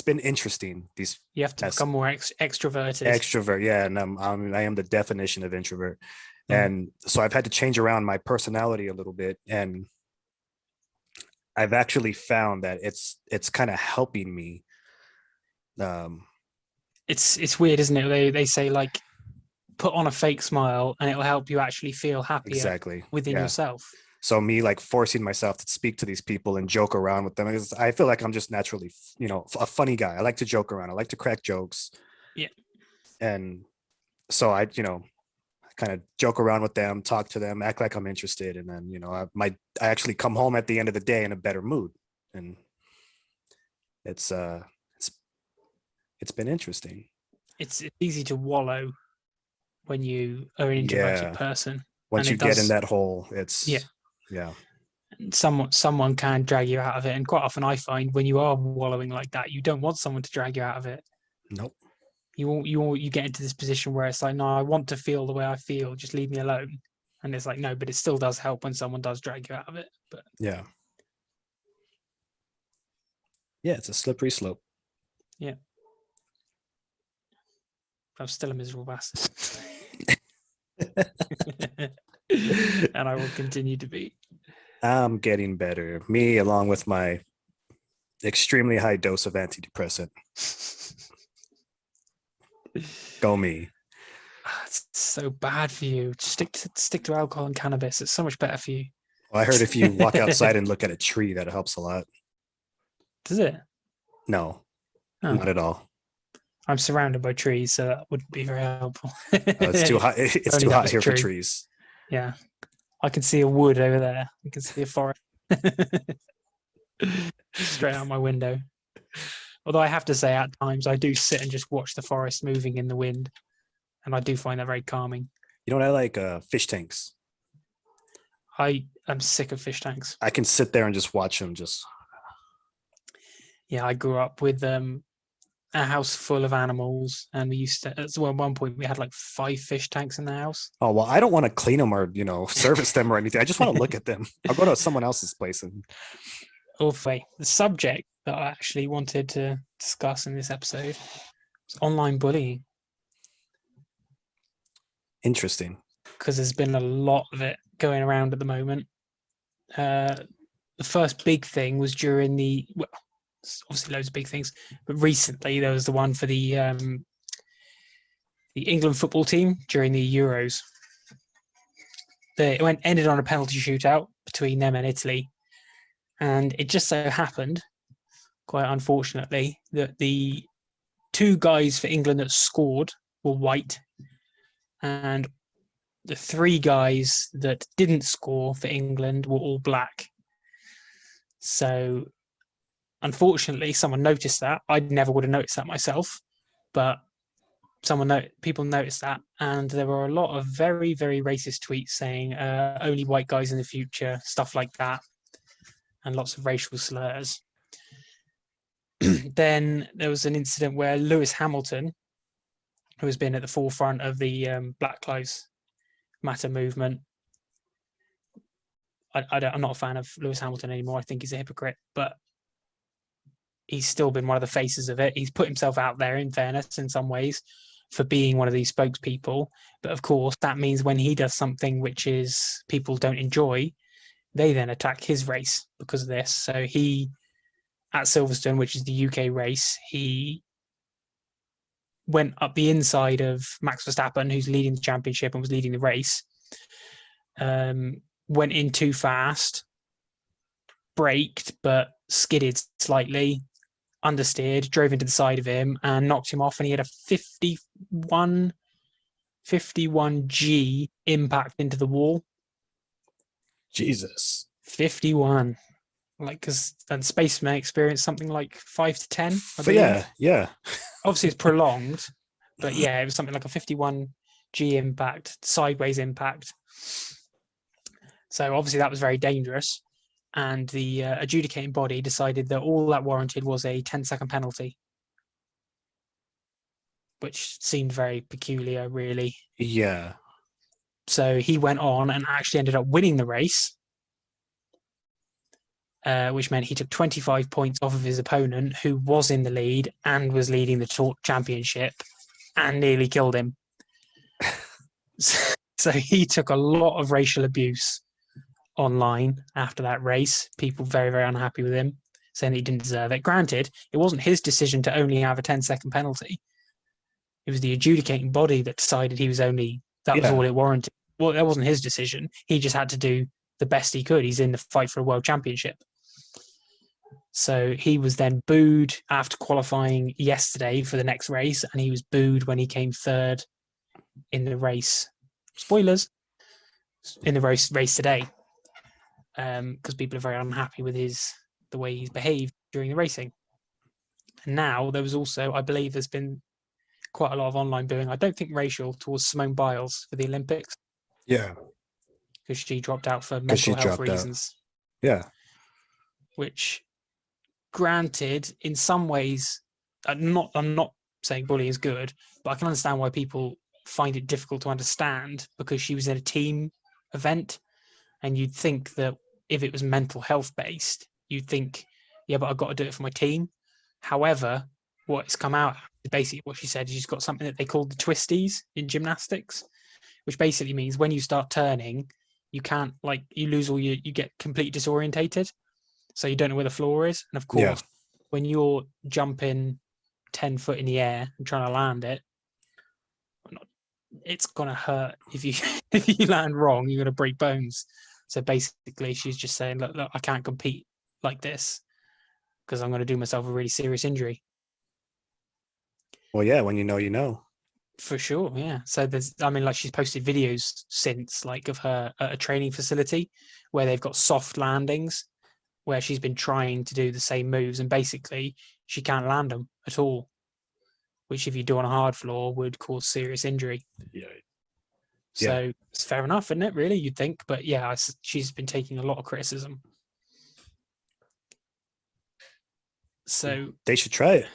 S1: been interesting. These
S2: You have to become more extroverted.
S1: extrovert, yeah, and I am the definition of introvert.
S2: Mm.
S1: And so I've had to change around my personality a little bit, and I've actually found that it's kind of helping me.
S2: It's weird, isn't it? They say like put on a fake smile and it'll help you actually feel happier
S1: Exactly,
S2: within
S1: yeah.
S2: yourself.
S1: So me like forcing myself to speak to these people and joke around with them, I feel like I'm just naturally, a funny guy. I like to joke around. I like to crack jokes.
S2: Yeah.
S1: And so I kind of joke around with them, talk to them, act like I'm interested, and then I actually come home at the end of the day in a better mood, and it's been interesting.
S2: It's easy to wallow when you are an introverted
S1: Yeah,
S2: person,
S1: once
S2: and
S1: you
S2: it
S1: get in
S2: does.
S1: that hole,
S2: Yeah,
S1: yeah,
S2: someone can drag you out of it, and quite often I find when you are wallowing like that, you don't want someone to drag you out of it.
S1: nope,
S2: You get into this position where it's like, no, I want to feel the way I feel, just leave me alone. And it's like, no, but it still does help when someone does drag you out of it. But
S1: yeah, it's a slippery slope.
S2: yeah, I'm still a miserable bastard. And I will continue to be.
S1: I'm getting better. Me, along with my extremely high dose of antidepressant. Go me.
S2: It's so bad for you. Stick to alcohol and cannabis. It's so much better for you.
S1: Well, I heard if you walk outside and look at a tree, that helps a lot.
S2: Does it?
S1: No,
S2: Oh,
S1: not at all.
S2: I'm surrounded by trees, so that wouldn't be very helpful.
S1: It's too hot. It's
S2: Only
S1: too
S2: that
S1: hot
S2: was
S1: here for
S2: true.
S1: trees.
S2: Yeah, I can see a wood over there. I can see a forest straight out my window. Although I have to say, at times I do sit and just watch the forest moving in the wind, and I do find that very calming.
S1: You know what I like? Fish tanks.
S2: I am sick of fish tanks.
S1: I can sit there and just watch them. Just
S2: Yeah, I grew up with a house full of animals, and we used to. At one point, we had like 5 fish tanks in the house.
S1: oh well, I don't want to clean them or service them or anything. I just want to look at them. I'll go to someone else's place and
S2: The subject that I actually wanted to discuss in this episode is online bullying,
S1: interesting.
S2: because there's been a lot of it going around at the moment. the first big thing was during well, obviously loads of big things, but recently there was the one for the England football team during the Euros. It ended on a penalty shootout between them and Italy, and it just so happened, quite unfortunately, that the two guys for England that scored were white, and the three guys that didn't score for England were all black. So, unfortunately, someone noticed that. I never would have noticed that myself, but people noticed that, and there were a lot of very, very racist tweets saying only white guys in the future, stuff like that, and lots of racial slurs. Then there was an incident where Lewis Hamilton, who has been at the forefront of the Black Lives Matter movement, I'm not a fan of Lewis Hamilton anymore. I think he's a hypocrite, but he's still been one of the faces of it. He's put himself out there, in fairness, in some ways, for being one of these spokespeople. But of course, that means when he does something which is people don't enjoy, they then attack his race because of this. So he, at Silverstone, which is the UK race, he went up the inside of Max Verstappen, who's leading the championship and was leading the race, went in too fast, braked, but skidded slightly, understeered, drove into the side of him and knocked him off, and he had a 51G impact into the wall.
S1: Jesus.
S2: 51. Like, because then spaceman experienced something like 5 to 10, I
S1: But
S2: believe.
S1: yeah.
S2: Obviously, it's prolonged, but yeah, it was something like a 51G impact, sideways impact. So obviously that was very dangerous. And the adjudicating body decided that all that warranted was a 10-second penalty, which seemed very peculiar, really.
S1: Yeah.
S2: So he went on and actually ended up winning the race, which meant he took 25 points off of his opponent, who was in the lead and was leading the championship, and nearly killed him. So he took a lot of racial abuse online after that race. People very, very unhappy with him, saying that he didn't deserve it. Granted, it wasn't his decision to only have a 10-second penalty. It was the adjudicating body that decided that was all it warranted. Well, that wasn't his decision. He just had to do the best he could. He's in the fight for a world championship. So he was then booed after qualifying yesterday for the next race, and he was booed when he came third in the race. Spoilers, in the race today, because people are very unhappy with the way he's behaved during the racing. And now there was also, I believe, there's been quite a lot of online booing. I don't think racial, towards Simone Biles for the Olympics.
S1: Yeah.
S2: Because she dropped out for mental health reasons.
S1: Yeah.
S2: Which, granted, in some ways, I'm not saying bullying is good, but I can understand why people find it difficult to understand, because she was in a team event, and you'd think that if it was mental health based, you'd think, yeah, but I've got to do it for my team. However, what's come out is basically what she said. She's got something that they call the twisties in gymnastics, which basically means when you start turning, you can't, like, you lose you get completely disorientated. So you don't know where the floor is. And of course, when you're jumping 10 foot in the air and trying to land it, it's going to hurt. If you land wrong, you're going to break bones. So basically, she's just saying, look, I can't compete like this because I'm going to do myself a really serious injury.
S1: Well, yeah, when you know, you know.
S2: For sure, yeah. So she's posted videos since, like, of her at a training facility where they've got soft landings, where she's been trying to do the same moves, and basically she can't land them at all, which if you do on a hard floor would cause serious injury.
S1: Yeah.
S2: So it's fair enough, isn't it, really, you'd think? But yeah, she's been taking a lot of criticism. So
S1: they should try it.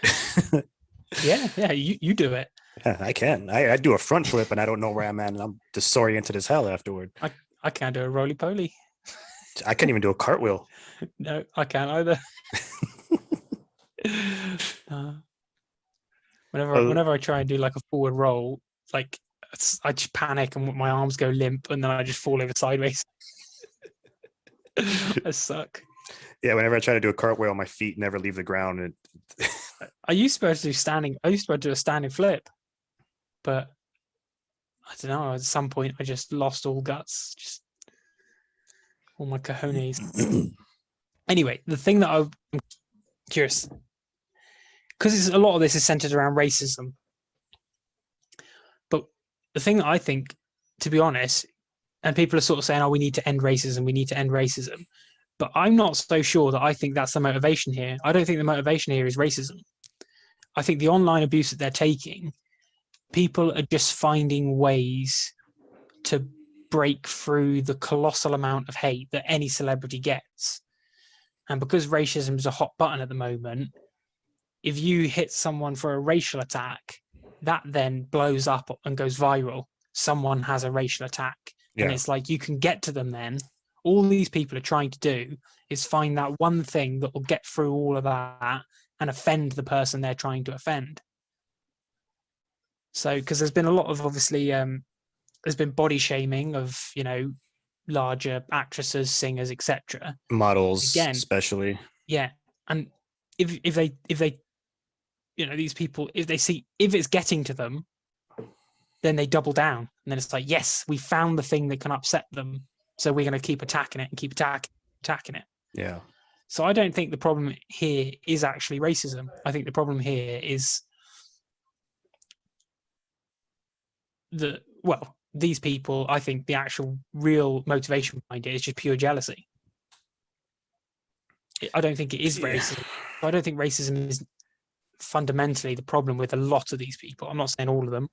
S2: yeah, you do it.
S1: Yeah, I can. I do a front flip and I don't know where I'm at, and I'm disoriented as hell afterward.
S2: I can't do a roly-poly.
S1: I can't even do a cartwheel.
S2: No, I can't either. Whenever I try and do like a forward roll, like, I just panic and my arms go limp, and then I just fall over sideways. I suck.
S1: Yeah, whenever I try to do a cartwheel, my feet never leave the ground. And
S2: I used to be able to do standing. I used to be able to do a standing flip, but I don't know. At some point, I just lost all guts, just all my cojones. Anyway, the thing that I'm curious, because a lot of this is centered around racism, but the thing that I think, to be honest, and people are sort of saying, "Oh, we need to end racism. We need to end racism." But I'm not so sure that I think that's the motivation here. I don't think the motivation here is racism. I think the online abuse that they're taking, people are just finding ways to break through the colossal amount of hate that any celebrity gets. And because racism is a hot button at the moment, if you hit someone for a racial attack, that then blows up and goes viral. Someone has a racial attack. And
S1: yeah,
S2: it's like you can get to them then. All these people are trying to do is find that one thing that will get through all of that and offend the person they're trying to offend. So, because there's been a lot of obviously, there's been body shaming of larger actresses, singers, etc.
S1: models
S2: Again,
S1: especially.
S2: yeah, and if they these people, if they see if it's getting to them, then they double down, and then it's like, yes, we found the thing that can upset them, so we're going to keep attacking it and keep attacking it.
S1: Yeah,
S2: So I don't think the problem here is actually racism. I think the problem here is these people. I think the actual real motivation behind it is just pure jealousy. I don't think it is
S1: yeah.
S2: racism. I don't think racism is fundamentally the problem with a lot of these people. I'm not saying all of them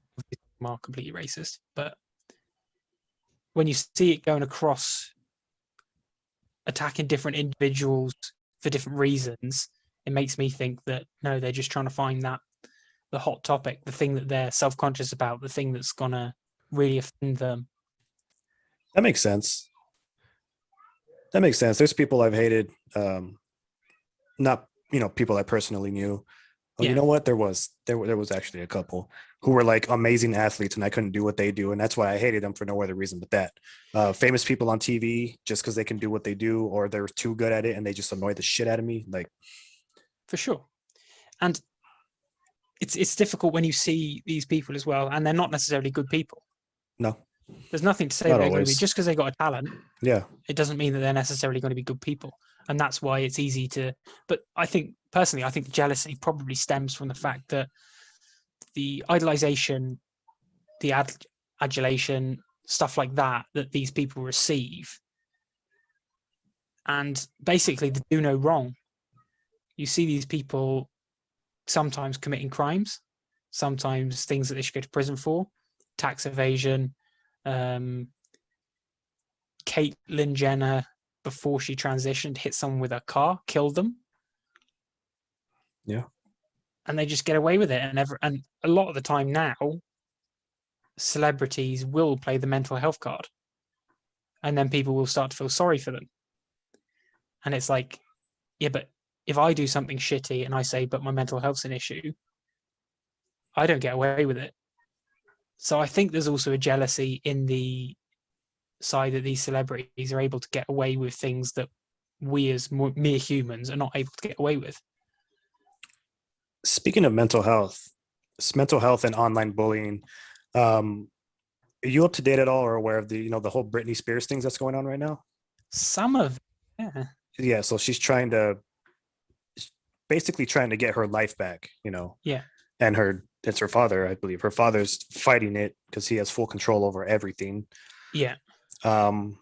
S2: are completely racist, but when you see it going across attacking different individuals for different reasons, it makes me think that no, they're just trying to find that the hot topic, the thing that they're self-conscious about, the thing that's gonna really offend them.
S1: That makes sense. That makes sense. There's people I've hated, not people I personally knew. Oh, you
S2: Yeah,
S1: know what? There was actually a couple who were like amazing athletes, and I couldn't do what they do, and that's why I hated them for no other reason but that. Famous people on TV just because they can do what they do, or they're too good at it, and they just annoy the shit out of me. Like,
S2: for sure. And it's difficult when you see these people as well, and they're not necessarily good people.
S1: no,
S2: There's nothing to say
S1: not
S2: they're going to be
S1: always.
S2: just because they got a talent.
S1: Yeah,
S2: It doesn't mean that they're necessarily going to be good people, and that's why it's easy to. But I think personally, I think the jealousy probably stems from the fact that the idolization, the adulation, stuff like that these people receive, and basically they do no wrong. You see these people sometimes committing crimes, sometimes things that they should go to prison for, tax evasion. Caitlyn Jenner, before she transitioned, hit someone with a car, killed them.
S1: yeah.
S2: And they just get away with it. And a lot of the time now, celebrities will play the mental health card. And then people will start to feel sorry for them. And it's like, yeah, but if I do something shitty and I say, but my mental health's an issue, I don't get away with it. So I think there's also a jealousy in the side that these celebrities are able to get away with things that we as mere humans are not able to get away with.
S1: Speaking of mental health, it's mental health and online bullying. Are you up to date at all, or aware of the whole Britney Spears things that's going on right now?
S2: Some of yeah,
S1: Yeah, so she's basically trying to get her life back,
S2: yeah,
S1: and it's her father, I believe. Her father's fighting it because he has full control over everything.
S2: yeah,
S1: Um,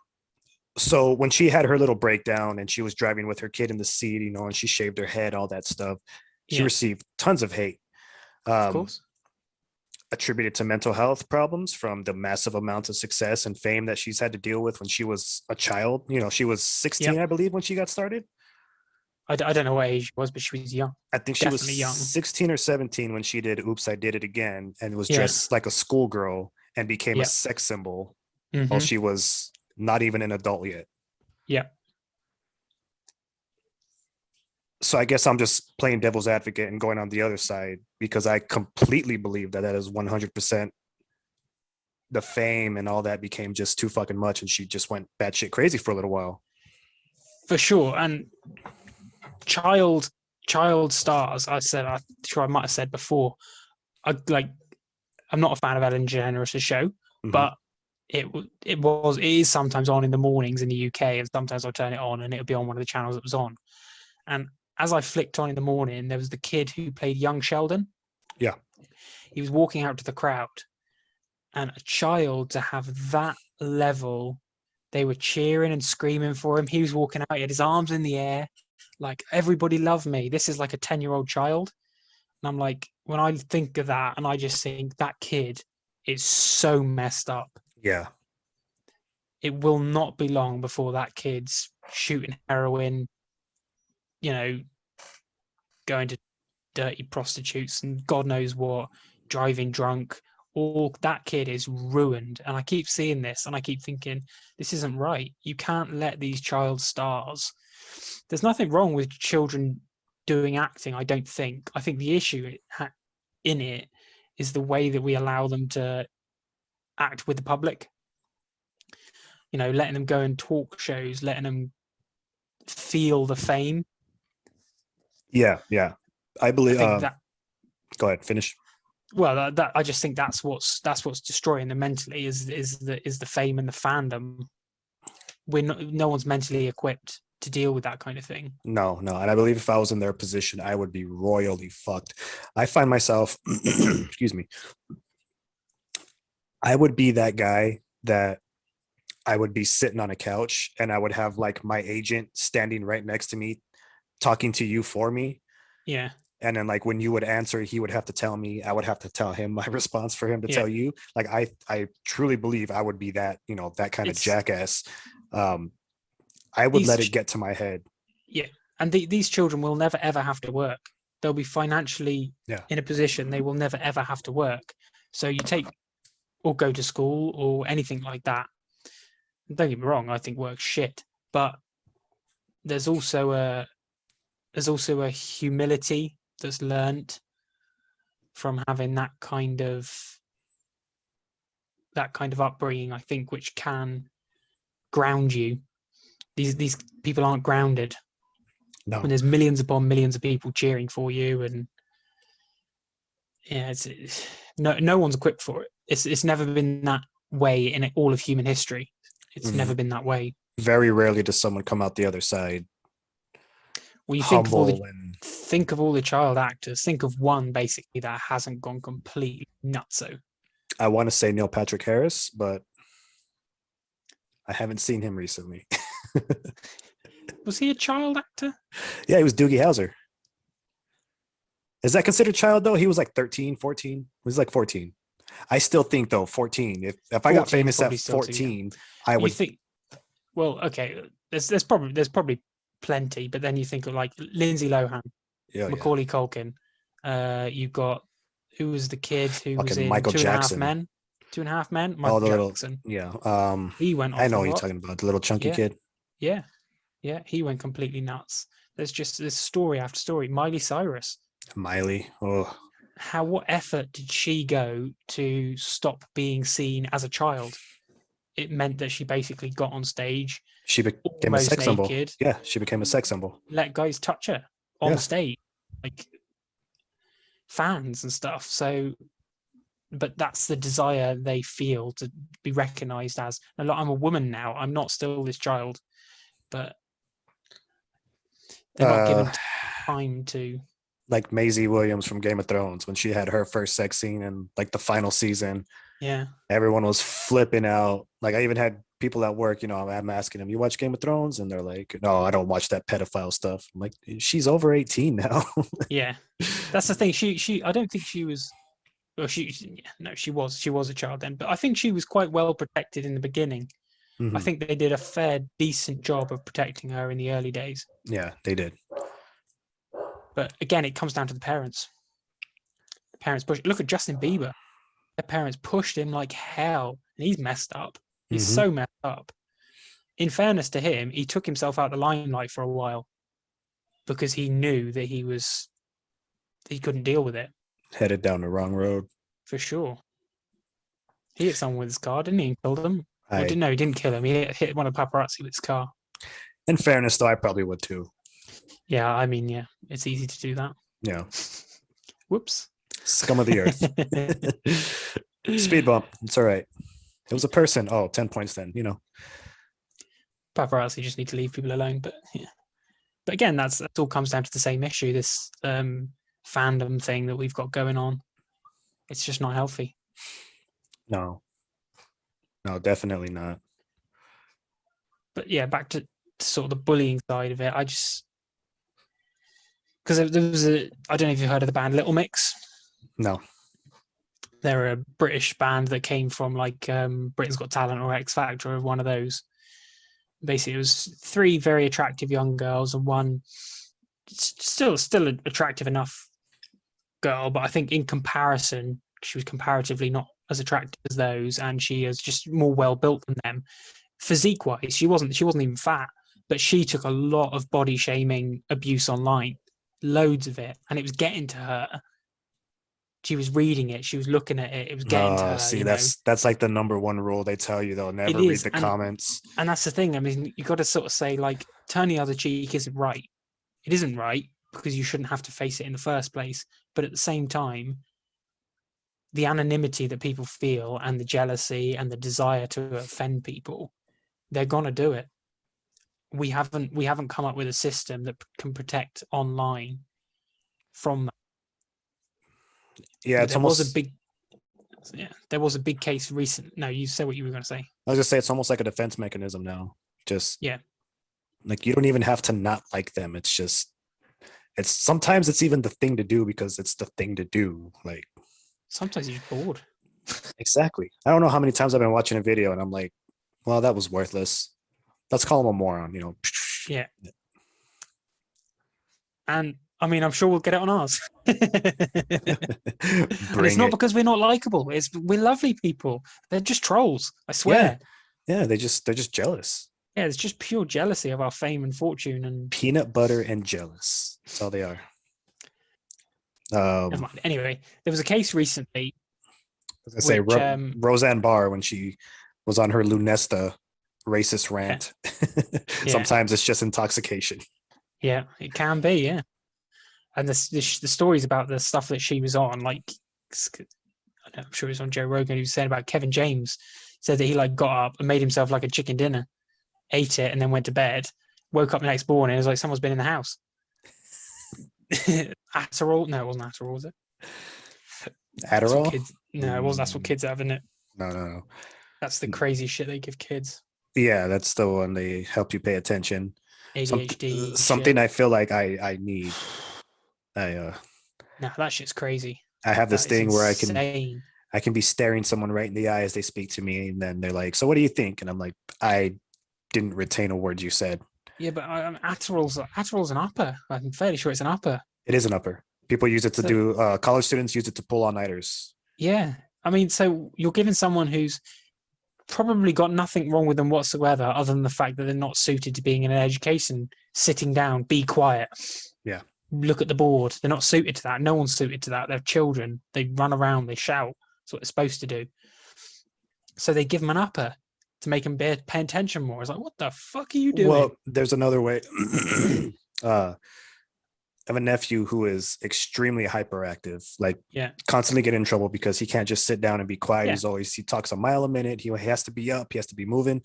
S1: so when she had her little breakdown and she was driving with her kid in the seat, and she shaved her head, all that stuff, she
S2: yeah,
S1: received tons of hate.
S2: of
S1: Um,
S2: course.
S1: Attributed to mental health problems from the massive amounts of success and fame that she's had to deal with when she was a child. She was 16,
S2: Yep.
S1: I believe, when she got started.
S2: I don't know what age she was, but she was young.
S1: I think she was
S2: Definitely young.
S1: 16 or 17 when she did Oops, I Did It Again, and was
S2: Yeah,
S1: dressed like a schoolgirl and became a
S2: yeah,
S1: sex symbol while
S2: mm-hmm,
S1: she was not even an adult yet.
S2: yeah,
S1: So I guess I'm just playing devil's advocate and going on the other side because I completely believe that is 100% the fame and all that became just too fucking much, and she just went batshit crazy for a little while.
S2: for sure. And child stars, I'm sure I might have said before, I'm not a fan of Ellen DeGeneres' show, but it is sometimes on in the mornings in the UK, and sometimes I'll turn it on and it'll be on one of the channels that was on. And as I flicked on in the morning, there was the kid who played young Sheldon.
S1: Yeah.
S2: He was walking out to the crowd, and a child to have that level, they were cheering and screaming for him. He was walking out, he had his arms in the air, like, everybody love me. This is like a 10-year-old child. And I'm like, when I think of that, and I just think that kid is so messed up.
S1: Yeah.
S2: It will not be long before that kid's shooting heroin, going to dirty prostitutes and God knows what, driving drunk. All that kid is ruined. And I keep seeing this and I keep thinking, this isn't right. You can't let these child stars. There's nothing wrong with children doing acting, I don't think. I think the issue in it is the way that we allow them to act with the public. Letting them go in talk shows, letting them feel the fame.
S1: Yeah. I believe.
S2: I think that.
S1: Go ahead. Finish.
S2: Well, that I just think that's what's destroying them mentally is the fame and the fandom. No one's mentally equipped to deal with that kind of thing.
S1: No. And I believe if I was in their position, I would be royally fucked. I find myself, excuse me, I would be that guy that I would be sitting on a couch and I would have like my agent standing right next to me, talking to you for me.
S2: Yeah.
S1: And then like when you would answer, he would have to tell me, I would have to tell him my response for him to tell you. Like I truly believe I would be that, that kind of jackass. I would let it get to my head.
S2: Yeah. And these children will never, ever have to work. They'll be financially in a position they will never, ever have to work. So you take or go to school or anything like that. Don't get me wrong, I think work's shit. But there's also a humility that's learnt from having that kind of upbringing, I think, which can ground you. These people aren't grounded.
S1: No.
S2: When there's millions upon millions of people cheering for you, and no one's equipped for it. It's never been that way in all of human history. It's never been that way.
S1: Very rarely does someone come out the other side.
S2: Well, you think of all the child actors. Think of one basically that hasn't gone completely nutso.
S1: I want to say Neil Patrick Harris, but I haven't seen him recently.
S2: Was he a child actor?
S1: Yeah, he was Doogie Howser. Is that considered child though? He was like 13, 14. He was like 14. I still think though 14. If I got famous at 14, I would
S2: think. Well, okay. There's probably plenty, but then you think of like Lindsay Lohan, Macaulay Culkin. You've got who was the kid who was in
S1: Michael Jackson.
S2: 2.5 Men. Michael Jackson. He went off.
S1: I know what you're talking about. The little chunky kid.
S2: Yeah. He went completely nuts. There's story after story. Miley Cyrus.
S1: Oh.
S2: What effort did she go to stop being seen as a child? It meant that she basically got on stage.
S1: She became a sex symbol.
S2: Naked,
S1: yeah, she became a sex symbol.
S2: Let guys touch her on stage, like fans and stuff. So, but that's the desire they feel to be recognized as. I'm a woman now. I'm not still this child, but they're not given time to.
S1: Like Maisie Williams from Game of Thrones, when she had her first sex scene in like the final season.
S2: Yeah.
S1: Everyone was flipping out. Like I even had people at work, I'm asking them, you watch Game of Thrones? And they're like, no, I don't watch that pedophile stuff. I'm like, she's over 18 now.
S2: Yeah. That's the thing. I don't think she was, well, she was a child then, but I think she was quite well protected in the beginning. I think they did a fair, decent job of protecting her in the early days.
S1: Yeah, they did.
S2: But again, it comes down to the parents. The parents push. Look at Justin Bieber. Their parents pushed him like hell, and he's messed up. He's so messed up. In fairness to him, he took himself out of the limelight for a while because he knew that he couldn't deal with it.
S1: Headed down the wrong road.
S2: For sure. He hit someone with his car, didn't he? And killed him. He didn't kill him. He hit one of the paparazzi with his car.
S1: In fairness, though, I probably would too.
S2: Yeah, I mean, yeah, it's easy to do that.
S1: Yeah,
S2: Whoops.
S1: scum of the earth. Speed bump. It's all right. It was a person. Oh, 10 points then.
S2: Paparazzi just need to leave people alone. But yeah. But again, that all comes down to the same issue. This fandom thing that we've got going on. It's just not healthy.
S1: No, no, definitely not.
S2: But yeah, back to sort of the bullying side of it. I just because there was I don't know if you've heard of the band Little Mix.
S1: No.
S2: They're a British band that came from like Britain's Got Talent or X Factor or one of those. Basically, it was three very attractive young girls and one still attractive enough girl, but I think in comparison, she was comparatively not as attractive as those, and she is just more well built than them. Physique wise, she wasn't even fat, but she took a lot of body shaming abuse online, loads of it, and it was getting to her. She was reading it, she was looking at it, it was getting to her.
S1: See, that's like the number one rule they tell you. They'll never read the comments.
S2: And that's the thing. I mean, you got to sort of say, like, turn the other cheek isn't right. It isn't right because you shouldn't have to face it in the first place. But at the same time, the anonymity that people feel and the jealousy and the desire to offend people, they're gonna do it. We haven't come up with a system that can protect online from that.
S1: Yeah,
S2: there was a big case recent. No, you said what you were going to say.
S1: I was gonna say it's almost like a defense mechanism now. Just
S2: yeah,
S1: like you don't even have to not like them. It's just sometimes it's even the thing to do because it's the thing to do. Like
S2: sometimes you're bored.
S1: Exactly. I don't know how many times I've been watching a video and I'm like, well, that was worthless. Let's call him a moron,
S2: Yeah. And I mean, I'm sure we'll get it on ours. And it's not because we're not likable. We're lovely people. They're just trolls. I swear.
S1: Yeah, they're just jealous.
S2: Yeah, it's just pure jealousy of our fame and fortune and
S1: peanut butter and jealous. That's all they are.
S2: Never mind. Anyway, there was a case recently.
S1: I was gonna say Roseanne Barr when she was on her Lunesta racist rant. Yeah. Sometimes it's just intoxication.
S2: Yeah, it can be. Yeah, and the stories about the stuff that she was on, like I'm sure it was on Joe Rogan. He was saying about Kevin James, said that he like got up and made himself like a chicken dinner, ate it, and then went to bed. Woke up the next morning, and it was like someone's been in the house. Adderall? No, it wasn't Adderall, was it?
S1: Adderall?
S2: Kids, no, it wasn't. That's what kids have, isn't it?
S1: No.
S2: That's the crazy shit they give kids.
S1: Yeah, that's the one they help you pay attention.
S2: ADHD.
S1: Something I feel like I need.
S2: No, that shit's crazy.
S1: I have this thing where I can be staring someone right in the eye as they speak to me, and then they're like, "So what do you think?" And I'm like, "I didn't retain a word you said."
S2: Yeah, but Adderall's an upper. I'm fairly sure it's an upper.
S1: It is an upper. People use it to do. College students use it to pull all-nighters.
S2: Yeah, I mean, so you're giving someone who's probably got nothing wrong with them whatsoever, other than the fact that they're not suited to being in an education. Sitting down, be quiet.
S1: Yeah.
S2: Look at the board. They're not suited to that. No one's suited to that. They're children. They run around. They shout. That's what they're supposed to do. So they give them an upper to make them pay attention more. It's like, what the fuck are you doing?
S1: Well, there's another way. I have a nephew who is extremely hyperactive, like constantly get in trouble because he can't just sit down and be quiet. Yeah. He talks a mile a minute. He has to be up. He has to be moving.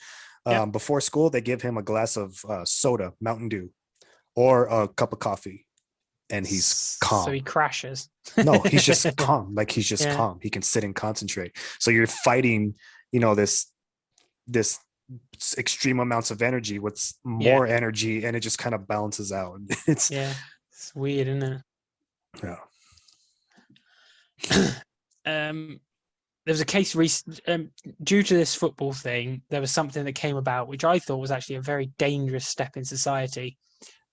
S1: Before school, they give him a glass of soda, Mountain Dew, or a cup of coffee, and he's calm.
S2: So he crashes.
S1: No, he's just calm. Like he's just calm. He can sit and concentrate. So you're fighting, this extreme amounts of energy with more energy, and it just kind of balances out. It's
S2: weird, isn't it?
S1: Yeah.
S2: There was a case recent due to this football thing. There was something that came about which I thought was actually a very dangerous step in society,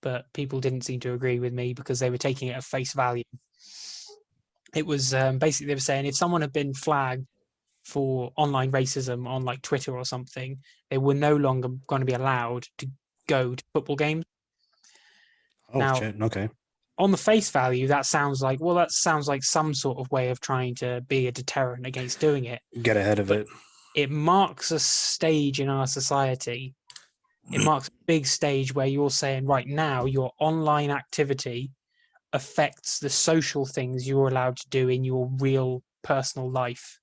S2: but people didn't seem to agree with me because they were taking it at face value. It was basically they were saying if someone had been flagged for online racism on like Twitter or something, they were no longer going to be allowed to go to football games.
S1: Oh, now, shit. Okay.
S2: On the face value, that sounds like some sort of way of trying to be a deterrent against doing it.
S1: Get ahead of it.
S2: It marks a stage in our society It marks a big stage where you're saying, right now, your online activity affects the social things you're allowed to do in your real personal life.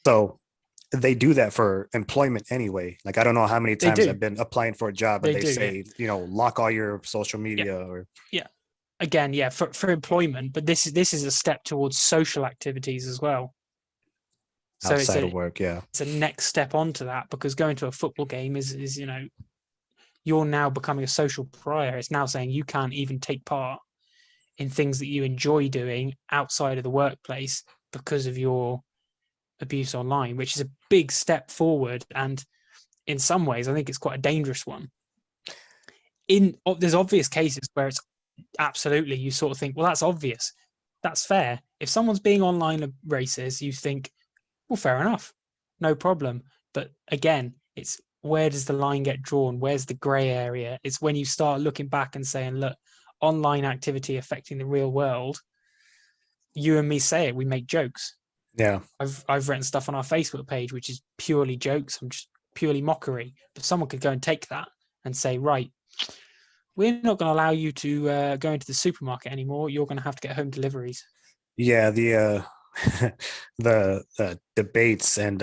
S1: So they do that for employment anyway. Like I don't know how many
S2: They
S1: times
S2: do.
S1: I've been applying for a job and
S2: They
S1: they
S2: do. Yeah.
S1: say, lock all your social
S2: Yeah.
S1: media or
S2: Yeah. Again, yeah, for employment, but this is a step towards social activities as well. So
S1: outside of work. Yeah.
S2: it's a next step onto that, because going to a football game is you're now becoming a social pariah. It's now saying you can't even take part in things that you enjoy doing outside of the workplace because of your abuse online, which is a big step forward. And in some ways, I think it's quite a dangerous one. There's obvious cases where it's absolutely, you sort of think, well, that's obvious. That's fair. If someone's being online racist, you think, well, fair enough. No problem. But again, it's where does the line get drawn? Where's the gray area? It's when you start looking back and saying, look, online activity affecting the real world. You and me say it, we make jokes.
S1: Yeah.
S2: I've written stuff on our Facebook page which is purely jokes. I'm just purely mockery. But someone could go and take that and say, right, we're not going to allow you to go into the supermarket anymore. You're going to have to get home deliveries.
S1: Yeah. The the debates and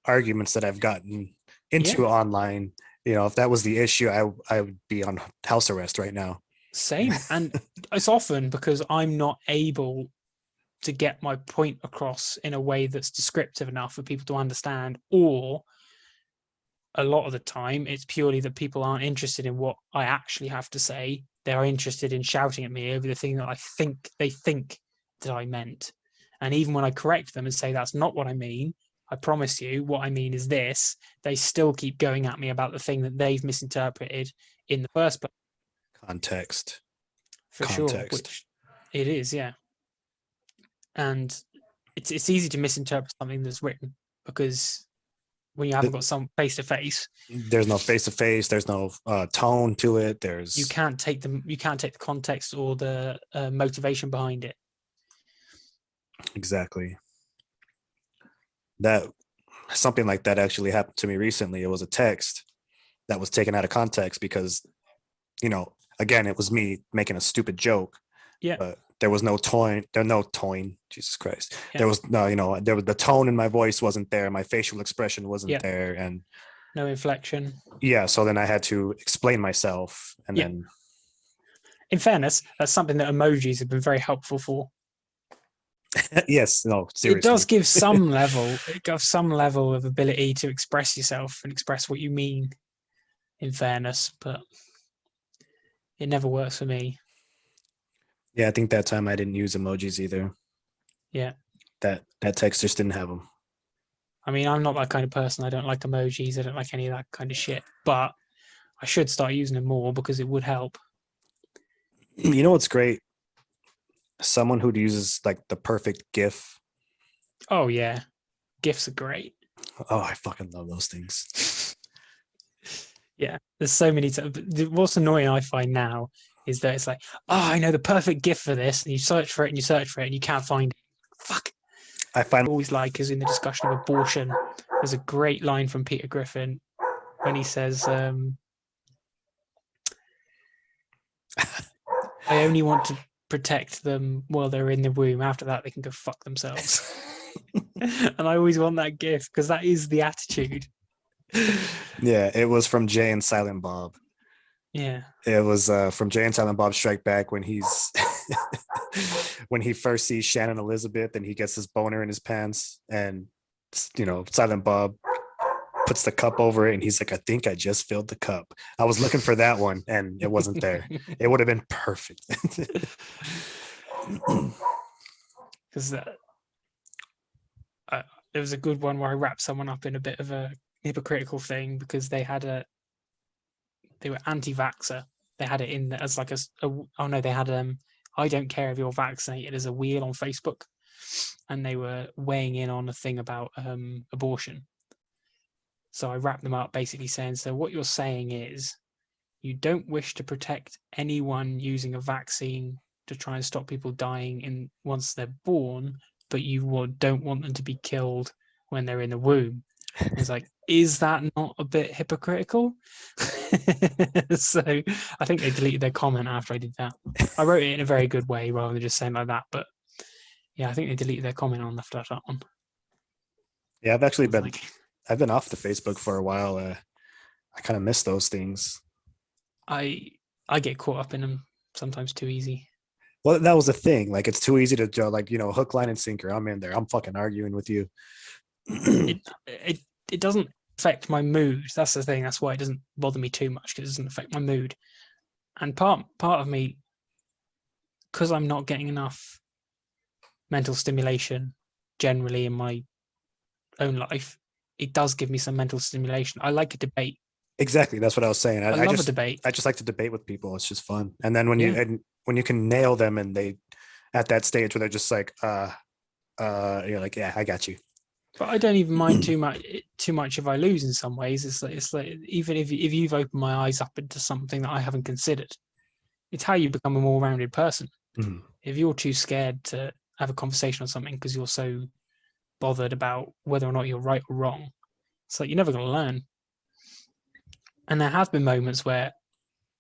S1: arguments that I've gotten into
S2: Yeah,
S1: online, if that was the issue, I would be on house arrest right now.
S2: same. And it's often because I'm not able to get my point across in a way that's descriptive enough for people to understand, or a lot of the time it's purely that people aren't interested in what I actually have to say. They're interested in shouting at me over the thing that I think they think that I meant. And even when I correct them and say that's not what I mean, I promise you what I mean is this, they still keep going at me about the thing that they've misinterpreted in the first place.
S1: Context.
S2: For sure,
S1: Context.
S2: which it is, yeah. And it's easy to misinterpret something that's written, because when you haven't got some face to face,
S1: There's no face to face. There's no tone to it.
S2: you
S1: There's
S2: can't take the context or the motivation behind it.
S1: exactly that. Something like that actually happened to me recently. It was a text that was taken out of context because, again, it was me making a stupid joke,
S2: Yeah,
S1: but there was no tone. There no tone. Jesus Christ.
S2: yeah,
S1: There was no, there was the tone in my voice wasn't there. My facial expression wasn't
S2: yeah.
S1: there, and
S2: No inflection.
S1: yeah. So then I had to explain myself, and
S2: Yeah.
S1: then
S2: In fairness, that's something that emojis have been very helpful for.
S1: yes, no,
S2: It does
S1: seriously.
S2: give some level. It gives some level of ability to express yourself and express what you mean. In fairness, but it never works for me.
S1: Yeah, I think that time I didn't use emojis either.
S2: Yeah.
S1: That text just didn't have them.
S2: I mean, I'm not that kind of person. I don't like emojis. I don't like any of that kind of shit. But I should start using them more because it would help.
S1: You know what's great? Someone who uses like the perfect GIF.
S2: Oh yeah, GIFs are great.
S1: Oh, I fucking love those things.
S2: Yeah, there's so many. What's annoying I find now is that it's like, oh, I know the perfect GIF for this, and you search for it and you search for it and you can't find it. Fuck.
S1: I find
S2: Always like is in the discussion of abortion. There's a great line from Peter Griffin when he says, "I only want to protect them while they're in the womb. After that, they can go fuck themselves." And I always want that GIF because that is the attitude.
S1: yeah, it was from Jay and Silent Bob.
S2: Yeah.
S1: It was from Jay and Silent Bob Strike Back when he's when he first sees Shannon Elizabeth and he gets his boner in his pants, and Silent Bob puts the cup over it and he's like, I think I just filled the cup. I was looking for that one and it wasn't there. It would have been perfect.
S2: Because there was a good one where I wrapped someone up in a bit of a hypocritical thing because they were anti-vaxxer. They had it in as like oh no, they had I don't care if you're vaccinated as a wheel on Facebook, and they were weighing in on a thing about abortion. So I wrapped them up basically saying, so what you're saying is you don't wish to protect anyone using a vaccine to try and stop people dying once they're born, but you don't want them to be killed when they're in the womb. It's like, is that not a bit hypocritical? So I think they deleted their comment after I did that. I wrote it in a very good way rather than just saying like that. But yeah, I think they deleted their comment on after that one.
S1: Yeah,
S2: Like,
S1: I've been off the Facebook for a while. I kind of miss those things.
S2: I get caught up in them sometimes too easy.
S1: Well, that was the thing. Like, it's too easy to like, hook, line, and sinker. I'm in there. I'm fucking arguing with you.
S2: It doesn't affect my mood. That's the thing. That's why it doesn't bother me too much, because it doesn't affect my mood. And part of me, because I'm not getting enough mental stimulation generally in my own life, it does give me some mental stimulation. I like a debate.
S1: Exactly. That's what I was saying.
S2: I love a debate.
S1: I just like to debate with people. It's just fun. And then when
S2: Yeah.
S1: when you can nail them and they at that stage where they're just like, you're like, yeah, I got you.
S2: But I don't even mind too much if I lose in some ways. It's like even if you've opened my eyes up into something that I haven't considered, it's how you become a more rounded person.
S1: Mhm.
S2: If you're too scared to have a conversation on something because you're so bothered about whether or not you're right or wrong, it's like you're never going to learn. And there have been moments where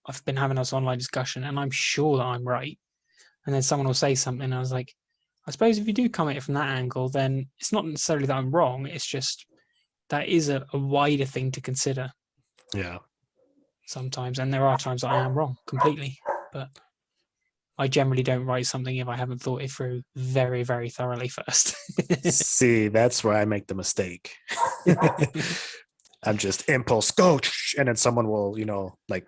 S2: I've been having this online discussion and I'm sure that I'm right. And then someone will say something and I was like, I suppose if you do come at it from that angle, then it's not necessarily that I'm wrong. It's just that is a wider thing to consider
S1: Yeah.
S2: sometimes. And there are times that I am wrong completely. But I generally don't write something if I haven't thought it through very, very thoroughly first.
S1: See, that's where I make the mistake. I'm just impulse go, and then someone will, like,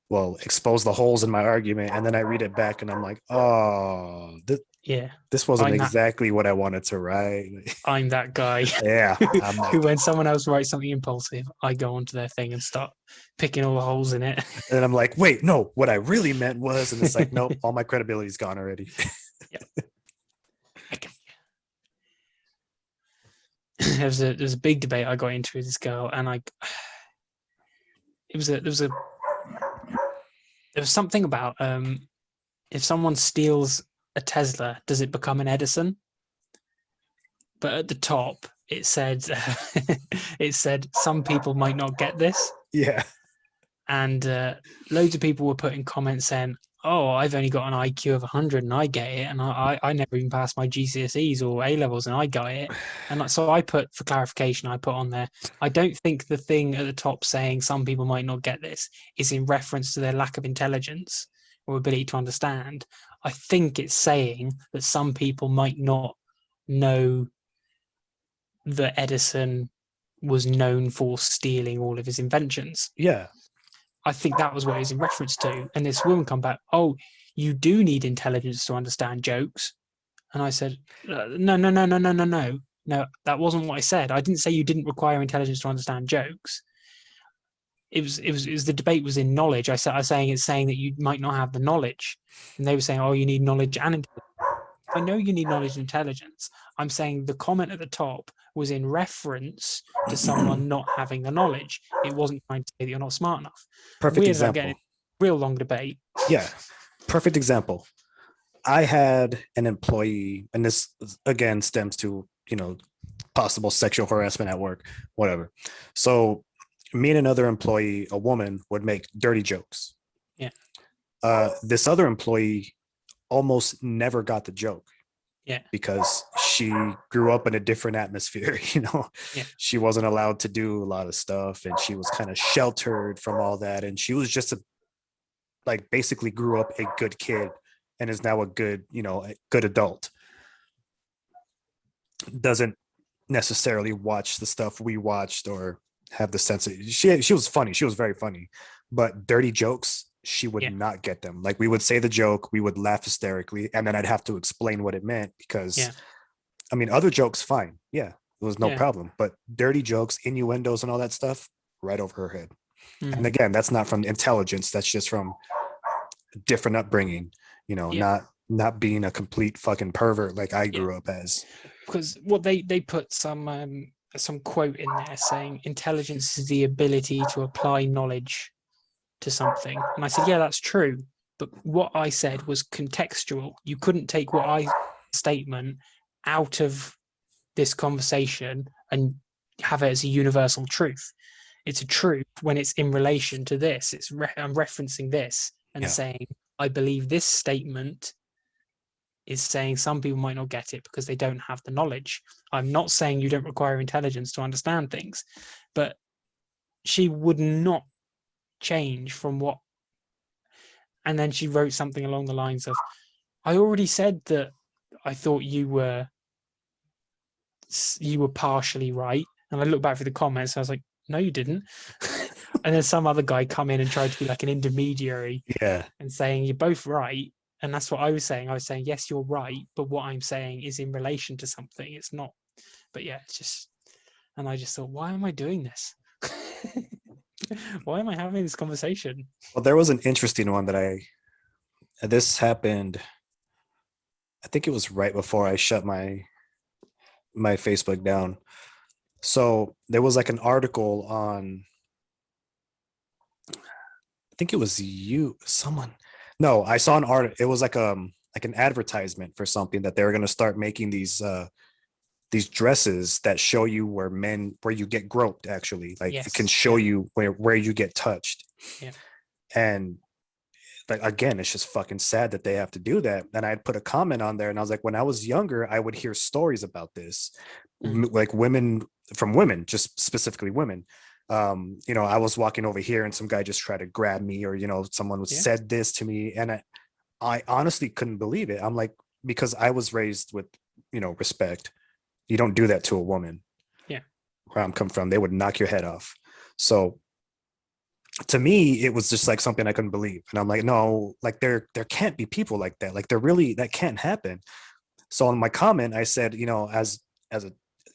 S1: will expose the holes in my argument, and then I read it back, and I'm like, oh,
S2: Yeah.
S1: this wasn't
S2: I'm that
S1: exactly what I wanted to write.
S2: I'm that guy
S1: Yeah, I'm
S2: who,
S1: like,
S2: when someone else writes something impulsive, I go onto their thing and start picking all the holes in it.
S1: and then I'm like, wait, no, what I really meant was, and it's like, nope, all my credibility's gone already.
S2: Yeah. There was a big debate I got into with this girl, and there was something about if someone steals a Tesla, does it become an Edison? But at the top it said it said some people might not get this,
S1: Yeah,
S2: and loads of people were putting comments saying, "Oh, I've only got an IQ of 100 and I get it, and I never even passed my GCSEs or A levels and I got it." And so I put, for clarification, I put on there, I don't think the thing at the top saying some people might not get this is in reference to their lack of intelligence or ability to understand. I think it's saying that some people might not know that Edison was known for stealing all of his inventions.
S1: yeah.
S2: I think that was what it was in reference to. And this woman come back, oh, you do need intelligence to understand jokes. And I said, no, no, no, no, no, no, no. No, that wasn't what I said. I didn't say you didn't require intelligence to understand jokes. It was the debate was in knowledge. I was saying it's saying that you might not have the knowledge. And they were saying, oh, you need knowledge and intelligence. I know you need knowledge and intelligence. I'm saying the comment at the top was in reference to someone not having the knowledge. It wasn't trying to say that you're not smart enough.
S1: Perfect
S2: We ended up getting
S1: example.
S2: a real long debate.
S1: Yeah, perfect example. I had an employee, and this again stems to, possible sexual harassment at work, whatever. So me and another employee, a woman, would make dirty jokes.
S2: Yeah.
S1: This other employee almost never got the joke.
S2: Yeah.
S1: Because she grew up in a different atmosphere,
S2: Yeah.
S1: She wasn't allowed to do a lot of stuff, and she was kind of sheltered from all that. And she was just like basically grew up a good kid and is now a good, a good adult. Doesn't necessarily watch the stuff we watched or have the sense of she was funny. She was very funny, but dirty jokes, she would
S2: Yeah.
S1: not get them. Like, we would say the joke, we would laugh hysterically, and then I'd have to explain what it meant because
S2: Yeah.
S1: I mean, other jokes, fine. Yeah, it was no
S2: Yeah.
S1: problem. But dirty jokes, innuendos, and all that stuff, right over her head.
S2: Mm.
S1: And again, that's not from intelligence. That's just from different upbringing.
S2: Yeah.
S1: Not being a complete fucking pervert like I grew up as.
S2: Because what they put some quote in there saying intelligence is the ability to apply knowledge to something. And I said, yeah, that's true. But what I said was contextual. You couldn't take what I statement out of this conversation and have it as a universal truth. It's a truth when it's in relation to this. I'm referencing this and
S1: Yeah.
S2: saying, I believe this statement is saying some people might not get it because they don't have the knowledge. I'm not saying you don't require intelligence to understand things, but she would not change from what. And then she wrote something along the lines of, I already said that I thought you were partially right. And I looked back through the comments and I was like, no, you didn't. And then some other guy come in and tried to be like an intermediary
S1: Yeah.
S2: and saying, you're both right. And that's what I was saying. I was saying, yes, you're right. But what I'm saying is in relation to something. It's not. But yeah, it's just. And I just thought, why am I doing this? Why am I having this conversation?
S1: Well, there was an interesting one this happened, I think it was right before I shut my Facebook down. So there was like an article on, I think it was someone. No, I saw an art. It was like an advertisement for something that they were going to start making these dresses that show you where you get groped, actually. Like it can
S2: Yes.
S1: show
S2: Yeah.
S1: you where you get touched.
S2: Yeah.
S1: And like again, it's just fucking sad that they have to do that. And I'd put a comment on there and I was like, when I was younger, I would hear stories about this.
S2: Mm.
S1: Like women, just specifically women. I was walking over here and some guy just tried to grab me, or someone was
S2: Yeah.
S1: said this to me, and I honestly couldn't believe it. I'm like, because I was raised with respect. You don't do that to a woman.
S2: Yeah.
S1: Where I'm coming from, they would knock your head off. So to me, it was just like something I couldn't believe. And I'm like, no, like there can't be people like that. Like that can't happen. So on my comment, I said, as a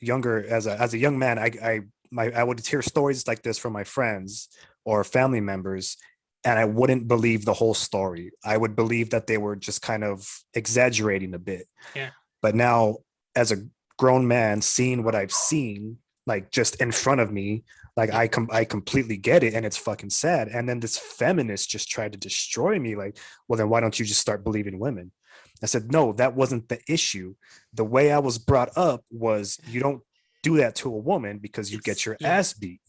S1: as a young man, I would hear stories like this from my friends or family members, and I wouldn't believe the whole story. I would believe that they were just kind of exaggerating a bit.
S2: Yeah.
S1: But now, as a grown man, seeing what I've seen, like just in front of me, like
S2: Yeah.
S1: I completely get it, and it's fucking sad. And then this feminist just tried to destroy me. Like, well, then why don't you just start believing women? I said, no, that wasn't the issue. The way I was brought up was you don't do that to a woman because you get
S2: It's
S1: your
S2: yeah.
S1: ass beat,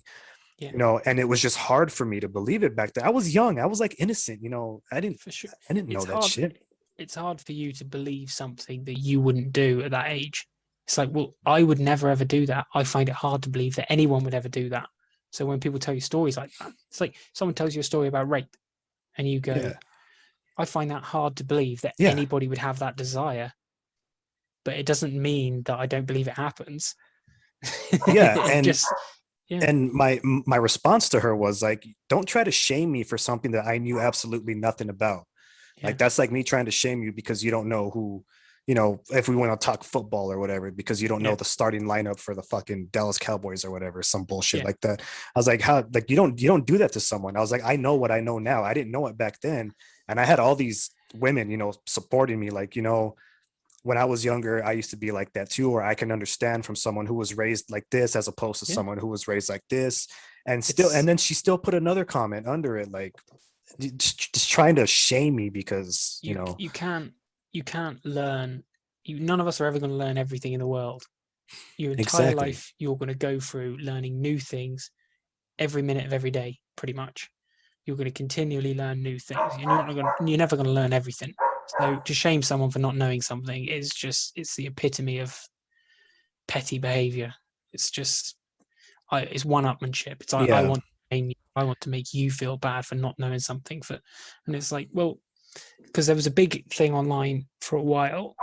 S2: Yeah.
S1: and it was just hard for me to believe it back then. I was young. I was like innocent,
S2: For sure.
S1: I didn't know
S2: It's
S1: that
S2: hard.
S1: shit.
S2: It's hard for you to believe something that you wouldn't do at that age. It's like, well, I would never ever do that. I find it hard to believe that anyone would ever do that. So when people tell you stories like that, it's like someone tells you a story about rape and you go,
S1: Yeah.
S2: I find that hard to believe that
S1: Yeah.
S2: anybody would have that desire, but it doesn't mean that I don't believe it happens.
S1: Yeah.
S2: It
S1: And
S2: just, yeah,
S1: and my response to her was like, don't try to shame me for something that I knew absolutely nothing about.
S2: yeah,
S1: Like that's like me trying to shame you because you don't know who, if we want to talk football or whatever, because you don't know
S2: yeah,
S1: the starting lineup for the fucking Dallas Cowboys or whatever, some bullshit
S2: yeah,
S1: like that. I was like, how, like you don't do that to someone. I was like, I know what I know now. I didn't know it back then. And I had all these women, supporting me, like, when I was younger, I used to be like that too, or I can understand from someone who was raised like this as opposed to
S2: yeah.
S1: someone who was raised like this. And
S2: It's
S1: then she still put another comment under it, like just trying to shame me because,
S2: you can't learn. None of us are ever going to learn everything in the world. Your entire
S1: exactly.
S2: life, you're going to go through learning new things every minute of every day, pretty much. You're going to continually learn new things. You're never going to learn everything. So to shame someone for not knowing something it's the epitome of petty behavior. It's just, it's one-upmanship. It's I
S1: Yeah.
S2: want to shame you. I want to make you feel bad for not knowing something. And it's like, well, because there was a big thing online for a while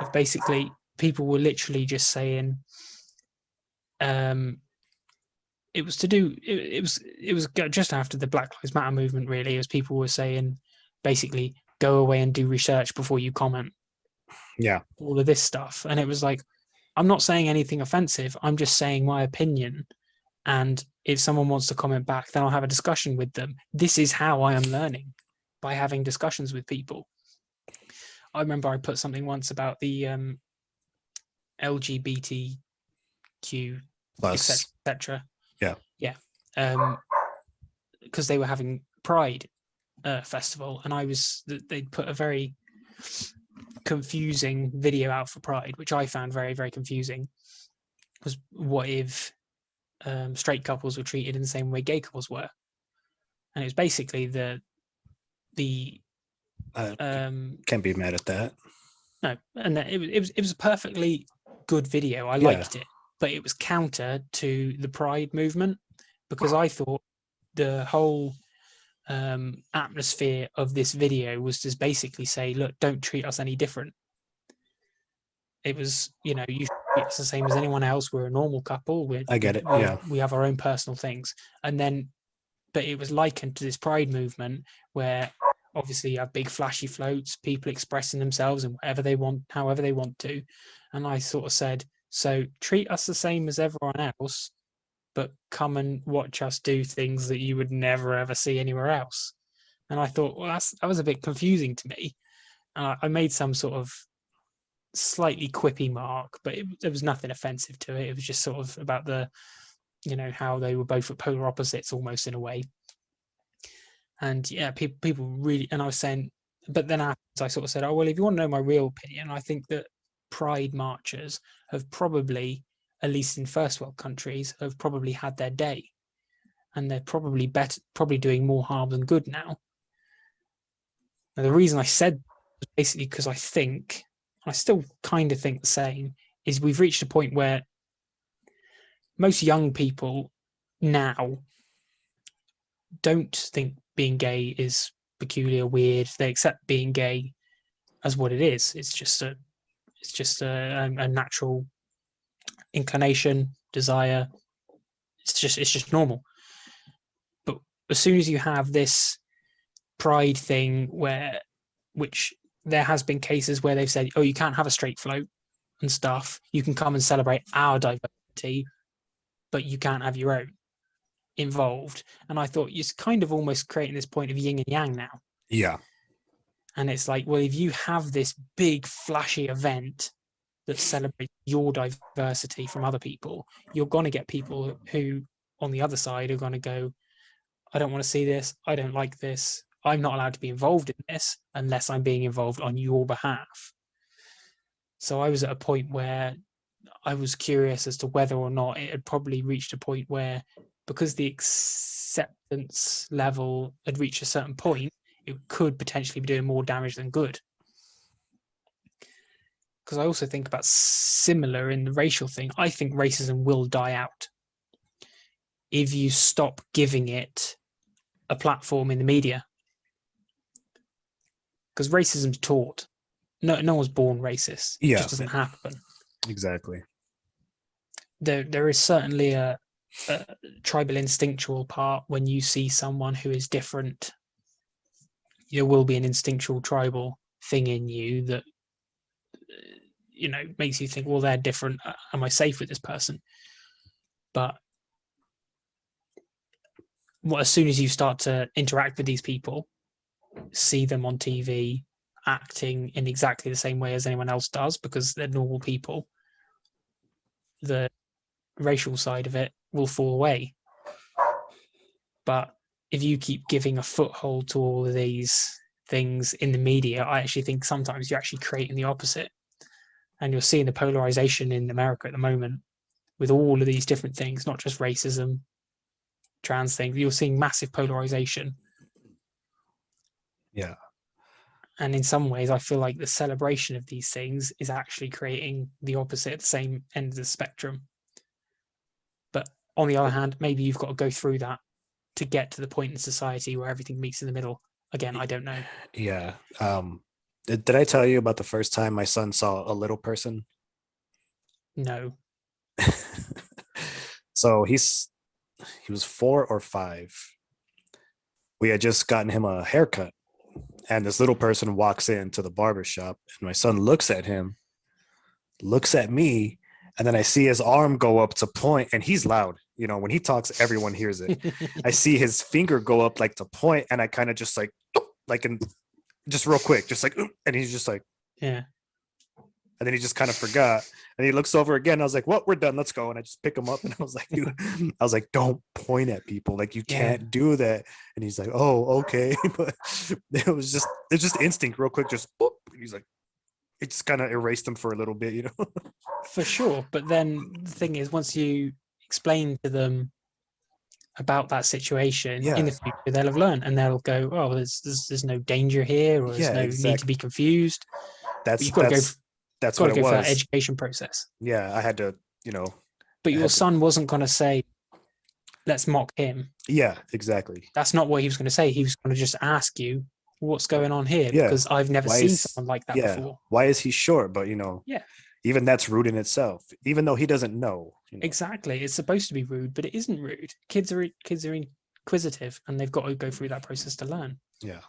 S2: of basically people were literally just saying, um, it was to do it was just after the Black Lives Matter movement, really, as people were saying basically go away and do research before you comment,
S1: Yeah.
S2: all of this stuff. And it was like, I'm not saying anything offensive, I'm just saying my opinion. And if someone wants to comment back, then I'll have a discussion with them. This is how I am learning, by having discussions with people. I remember I put something once about the LGBTQ, etc.,
S1: Plus.
S2: etc.
S1: Yeah.
S2: Yeah, because they were having Pride festival, and they put a very confusing video out for Pride, which I found very, very confusing. Was, what if straight couples were treated in the same way gay couples were, and it was basically the
S1: I
S2: um
S1: can't be mad at that.
S2: no, and it was a perfectly good video. I
S1: Yeah,
S2: liked it, but it was counter to the Pride movement because I thought the whole atmosphere of this video was just basically say, look, don't treat us any different. It was, you should treat us the same as anyone else. We're a normal couple. We
S1: I
S2: we
S1: get it.
S2: we
S1: Yeah,
S2: we have our own personal things, and then, but it was likened to this Pride movement where obviously you have big flashy floats, people expressing themselves and whatever they want, however they want to, and I sort of said, so treat us the same as everyone else, but come and watch us do things that you would never ever see anywhere else. And I thought, well, that was a bit confusing to me. And I made some sort of slightly quippy mark, but there was nothing offensive to it. It was just sort of about how they were both at polar opposites almost in a way. And yeah, people really, and I was saying, but then afterwards I sort of said, oh, well, if you want to know my real opinion, I think that pride marchers have probably, at least in first world countries, have probably had their day. And they're probably doing more harm than good now. Now, the reason I said was basically because I still kind of think the same, is we've reached a point where most young people now don't think being gay is peculiar, weird. They accept being gay as what it is. It's just a natural inclination, desire. It's just normal. But as soon as you have this pride thing which there has been cases where they've said, oh, you can't have a straight float and stuff. You can come and celebrate our diversity, but you can't have your own involved. And I thought it's kind of almost creating this point of yin and yang now.
S1: yeah,
S2: And it's like, well, if you have this big flashy event that celebrates your diversity from other people, you're going to get people who on the other side are going to go, I don't want to see this. I don't like this. I'm not allowed to be involved in this unless I'm being involved on your behalf. So I was at a point where I was curious as to whether or not it had probably reached a point where, because the acceptance level had reached a certain point, it could potentially be doing more damage than good. Because I also think about similar in the racial thing. I think racism will die out if you stop giving it a platform in the media. Because racism's taught. No one's born racist. It
S1: yeah,
S2: just doesn't happen.
S1: exactly.
S2: There is certainly a tribal instinctual part when you see someone who is different. There will be an instinctual tribal thing in you that makes you think, well, they're different. Am I safe with this person? But as soon as you start to interact with these people, see them on TV acting in exactly the same way as anyone else does because they're normal people, the racial side of it will fall away. But if you keep giving a foothold to all of these things in the media, I actually think sometimes you're actually creating the opposite. And you're seeing the polarization in America at the moment with all of these different things, not just racism, trans things. You're seeing massive polarization.
S1: Yeah,
S2: And in some ways, I feel like the celebration of these things is actually creating the opposite at the same end of the spectrum. But on the other hand, maybe you've got to go through that to get to the point in society where everything meets in the middle. Again, I don't know.
S1: yeah. Did I tell you about the first time my son saw a little person?
S2: No.
S1: So he was 4 or 5. We had just gotten him a haircut, and this little person walks into the barber shop, and my son looks at him, looks at me, and then I see his arm go up to point, and he's loud. When he talks, everyone hears it. I see his finger go up like to point, and I kind of just like in just real quick, just like, and he's just like,
S2: Yeah.
S1: and then he just kind of forgot. And he looks over again. I was like, well, we're done. Let's go. And I just pick him up. And I was like, dude, I was like, don't point at people. Like, you
S2: Yeah.
S1: can't do that. And he's like, oh, okay. But it's just instinct real quick. Just, boop. And he's like, it just kind of erased him for a little bit,
S2: For sure. But then the thing is, once you explain to them about that situation in
S1: Yeah.
S2: the future, they'll have learned and they'll go, oh, there's no danger here, or there's
S1: Yeah,
S2: no need to be
S1: exactly.
S2: confused. But
S1: That's
S2: you've got to go,
S1: that's that's
S2: got
S1: what
S2: to
S1: it
S2: go through that
S1: was.
S2: education process.
S1: Yeah, I had to,
S2: But
S1: I
S2: your
S1: had to.
S2: son wasn't going to say, let's mock him.
S1: Yeah, exactly.
S2: That's not what he was going to say. He was going to just ask you, what's going on here?
S1: Yeah.
S2: Because I've never
S1: Why
S2: seen
S1: is
S2: someone like that
S1: yeah,
S2: before.
S1: why is he short? But
S2: Yeah,
S1: even that's rude in itself, even though he doesn't know.
S2: exactly. It's supposed to be rude, but it isn't rude. Kids are inquisitive, and they've got to go through that process to learn.
S1: Yeah.